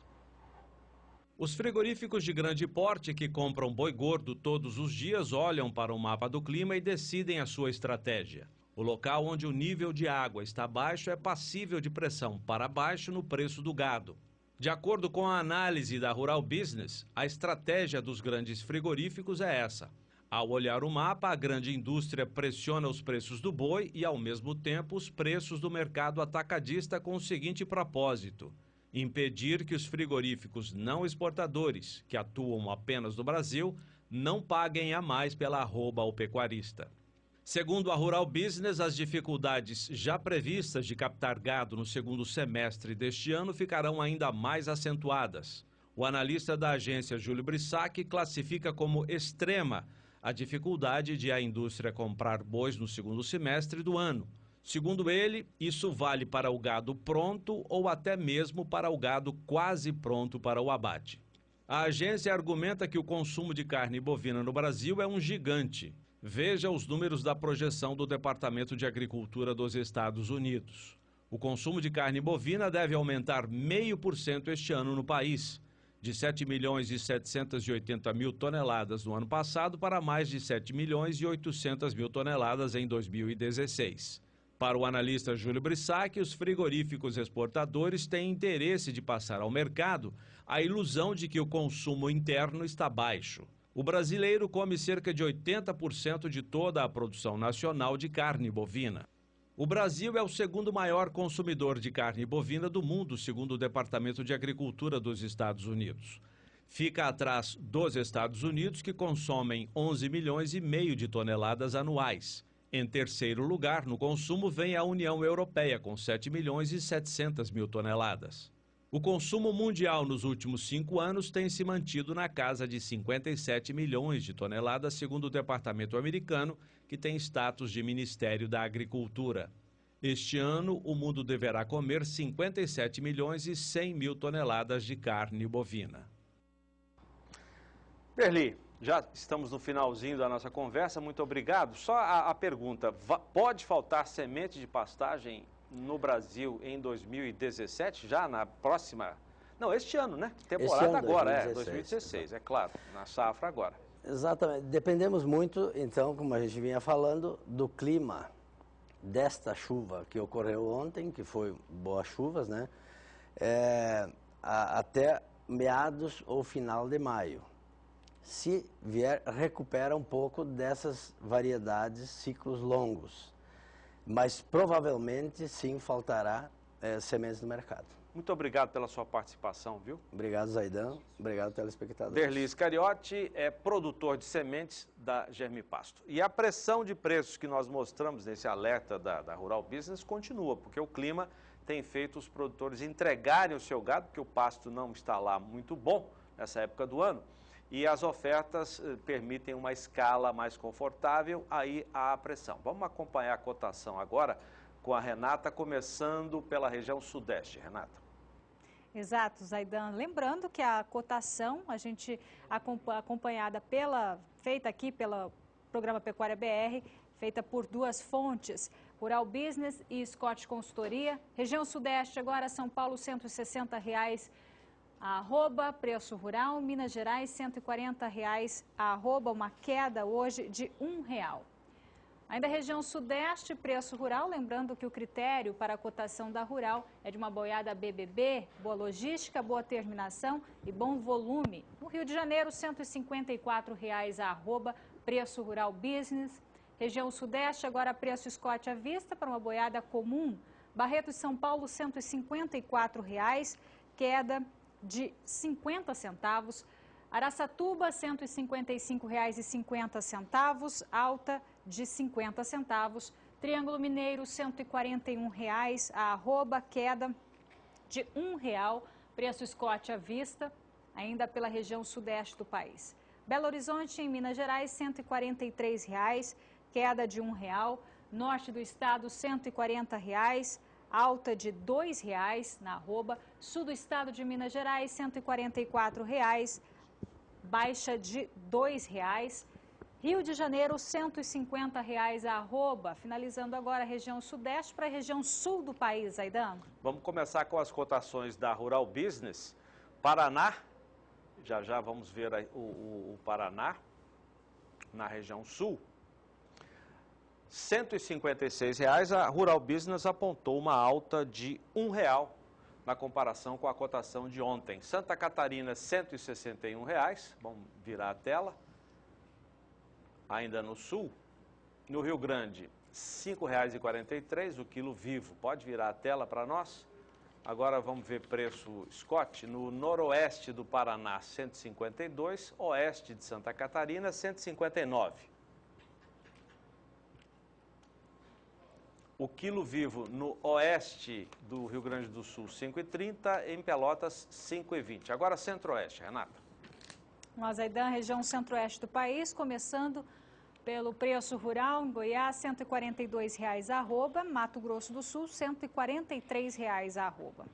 Os frigoríficos de grande porte que compram boi gordo todos os dias olham para o mapa do clima e decidem a sua estratégia. O local onde o nível de água está baixo é passível de pressão para baixo no preço do gado. De acordo com a análise da Rural Business, a estratégia dos grandes frigoríficos é essa. Ao olhar o mapa, a grande indústria pressiona os preços do boi e, ao mesmo tempo, os preços do mercado atacadista com o seguinte propósito: impedir que os frigoríficos não exportadores, que atuam apenas no Brasil, não paguem a mais pela arroba ao pecuarista. Segundo a Rural Business, as dificuldades já previstas de captar gado no segundo semestre deste ano ficarão ainda mais acentuadas. O analista da agência Júlio Brissac classifica como extrema a dificuldade de a indústria comprar bois no segundo semestre do ano. Segundo ele, isso vale para o gado pronto ou até mesmo para o gado quase pronto para o abate. A agência argumenta que o consumo de carne bovina no Brasil é um gigante. Veja os números da projeção do Departamento de Agricultura dos Estados Unidos. O consumo de carne bovina deve aumentar 0,5% este ano no país, de 7.780.000 toneladas no ano passado para mais de 7.800.000 toneladas em 2016. Para o analista Júlio Brissac, os frigoríficos exportadores têm interesse de passar ao mercado a ilusão de que o consumo interno está baixo. O brasileiro come cerca de 80% de toda a produção nacional de carne bovina. O Brasil é o segundo maior consumidor de carne bovina do mundo, segundo o Departamento de Agricultura dos Estados Unidos. Fica atrás dos Estados Unidos, que consomem 11,5 milhões de toneladas anuais. Em terceiro lugar, no consumo, vem a União Europeia, com 7.700.000 toneladas. O consumo mundial nos últimos 5 anos tem se mantido na casa de 57 milhões de toneladas, segundo o Departamento americano, que tem status de Ministério da Agricultura. Este ano, o mundo deverá comer 57.100.000 toneladas de carne bovina. Berli, já estamos no finalzinho da nossa conversa, muito obrigado. Só a pergunta, pode faltar semente de pastagem no Brasil em 2017, já na próxima... Não, este ano, né? Temporada ano, agora, 2016, é claro, na safra agora. Exatamente. Dependemos muito, então, como a gente vinha falando, do clima desta chuva que ocorreu ontem, que foi boas chuvas, né? Até meados ou final de maio. Se vier, recupera um pouco dessas variedades, ciclos longos. Mas provavelmente, sim, faltará sementes no mercado. Muito obrigado pela sua participação, viu? Obrigado, Zaidan. Obrigado, telespectadores. Berli Iscariote é produtor de sementes da Germipasto. E a pressão de preços que nós mostramos nesse alerta da Rural Business continua, porque o clima tem feito os produtores entregarem o seu gado, porque o pasto não está lá muito bom nessa época do ano. E as ofertas permitem uma escala mais confortável, aí há a pressão. Vamos acompanhar a cotação agora com a Renata, começando pela região sudeste. Renata. Exato, Zaidan. Lembrando que a cotação, a gente acompanhada feita aqui pelo programa Pecuária BR, feita por duas fontes. Rural Business e Scott Consultoria. Região Sudeste agora, São Paulo, R$ 160,00 a arroba, preço rural. Minas Gerais, R$ 140,00 a arroba, uma queda hoje de R$ 1,00. Ainda a região Sudeste, preço rural, lembrando que o critério para a cotação da rural é de uma boiada BBB, boa logística, boa terminação e bom volume. No Rio de Janeiro, R$ 154,00 a arroba, preço rural business. Região Sudeste, agora preço Scott à vista para uma boiada comum. Barreto de São Paulo, R$ 154,00, queda de 50 centavos. Araçatuba, R$ 155,50, alta de 50 centavos. Triângulo Mineiro, R$ 141,00 a arroba, queda de R$ 1,00, preço Scott à vista, ainda pela região sudeste do país. Belo Horizonte, em Minas Gerais, R$ 143,00, queda de R$ 1,00. Norte do estado, R$ 140,00, alta de R$ 2,00 na arroba. Sul do estado de Minas Gerais, R$ 144,00, baixa de R$ 2,00. Rio de Janeiro, R$ 150,00 a arroba. Finalizando agora a região sudeste para a região sul do país, Aidan. Vamos começar com as cotações da Rural Business. Paraná, já vamos ver o Paraná, na região sul. R$ 156,00, a Rural Business apontou uma alta de R$ 1,00 na comparação com a cotação de ontem. Santa Catarina, R$ 161,00, vamos virar a tela. Ainda no sul, no Rio Grande, R$ 5,43 o quilo vivo. Pode virar a tela para nós? Agora vamos ver preço Scott. No noroeste do Paraná, R$ 152, oeste de Santa Catarina, R$ 159. O quilo vivo no oeste do Rio Grande do Sul, R$ 5,30, em Pelotas, R$ 5,20. Agora centro-oeste, Renata. Nós, Aidan, região centro-oeste do país, começando pelo preço rural, em Goiás, R$ 142,00 a arroba, Mato Grosso do Sul, R$ 143,00 a arroba.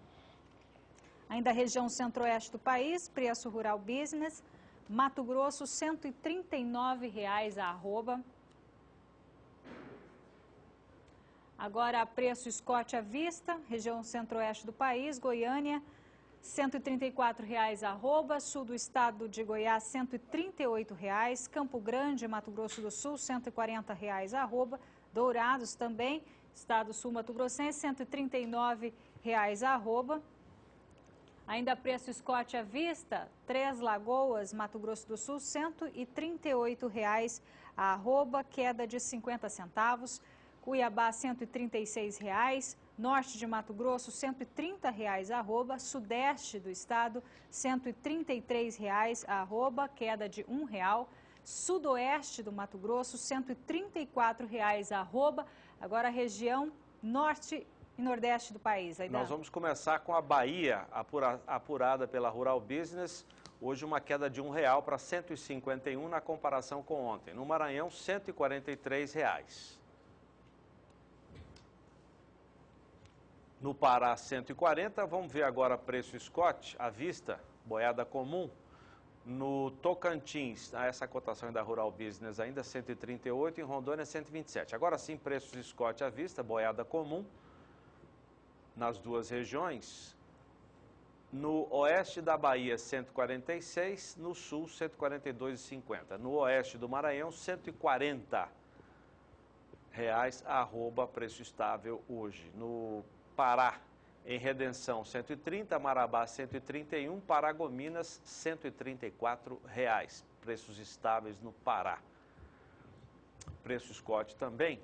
Ainda a região centro-oeste do país, preço rural business, Mato Grosso, R$ 139,00 a arroba. Agora, preço Scott à vista, região centro-oeste do país, Goiânia, R$ 134,00 a arroba, sul do estado de Goiás, R$ 138,00, Campo Grande, Mato Grosso do Sul, R$ 140,00 a arroba, Dourados também, estado sul Mato Grossense, R$ 139,00 a arroba. Ainda preço Scott à vista, Três Lagoas, Mato Grosso do Sul, R$ 138,00 a arroba, queda de 50 centavos. Cuiabá, R$ 136,00. Norte de Mato Grosso, R$ 130,00 a arroba. Sudeste do estado, R$ 133,00 a arroba, queda de R$ 1,00. Sudoeste do Mato Grosso, R$ 134,00 a arroba. Agora a região norte e nordeste do país. Aidan. Nós vamos começar com a Bahia, apurada pela Rural Business. Hoje uma queda de R$ 1,00 para R$ 151 na comparação com ontem. No Maranhão, R$ 143,00. No Pará, 140. Vamos ver agora preço Scott à vista, boiada comum. No Tocantins, essa cotação da Rural Business ainda 138, em Rondônia 127. Agora sim, preços Scott à vista, boiada comum, nas duas regiões. No oeste da Bahia, 146, no sul, 142,50. No oeste do Maranhão, 140 reais, arroba, preço estável hoje. No Pará, em Redenção, 130, Marabá, 131, Paragominas, 134 reais. Preços estáveis no Pará. Preço Scott também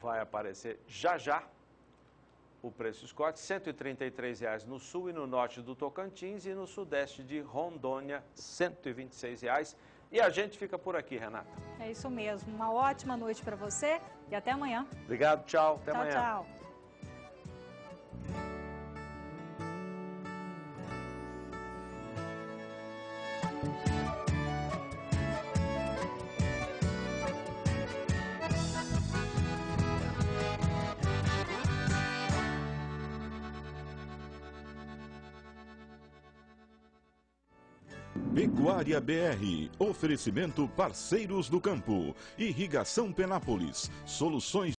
vai aparecer já. O preço Scott, R$ 133,00 no sul e no norte do Tocantins e no sudeste de Rondônia, R$ 126,00. E a gente fica por aqui, Renata. É isso mesmo. Uma ótima noite para você e até amanhã. Obrigado, tchau. Até amanhã. Tchau. Pecuária BR, oferecimento Parceiros do Campo, Irrigação Penápolis, soluções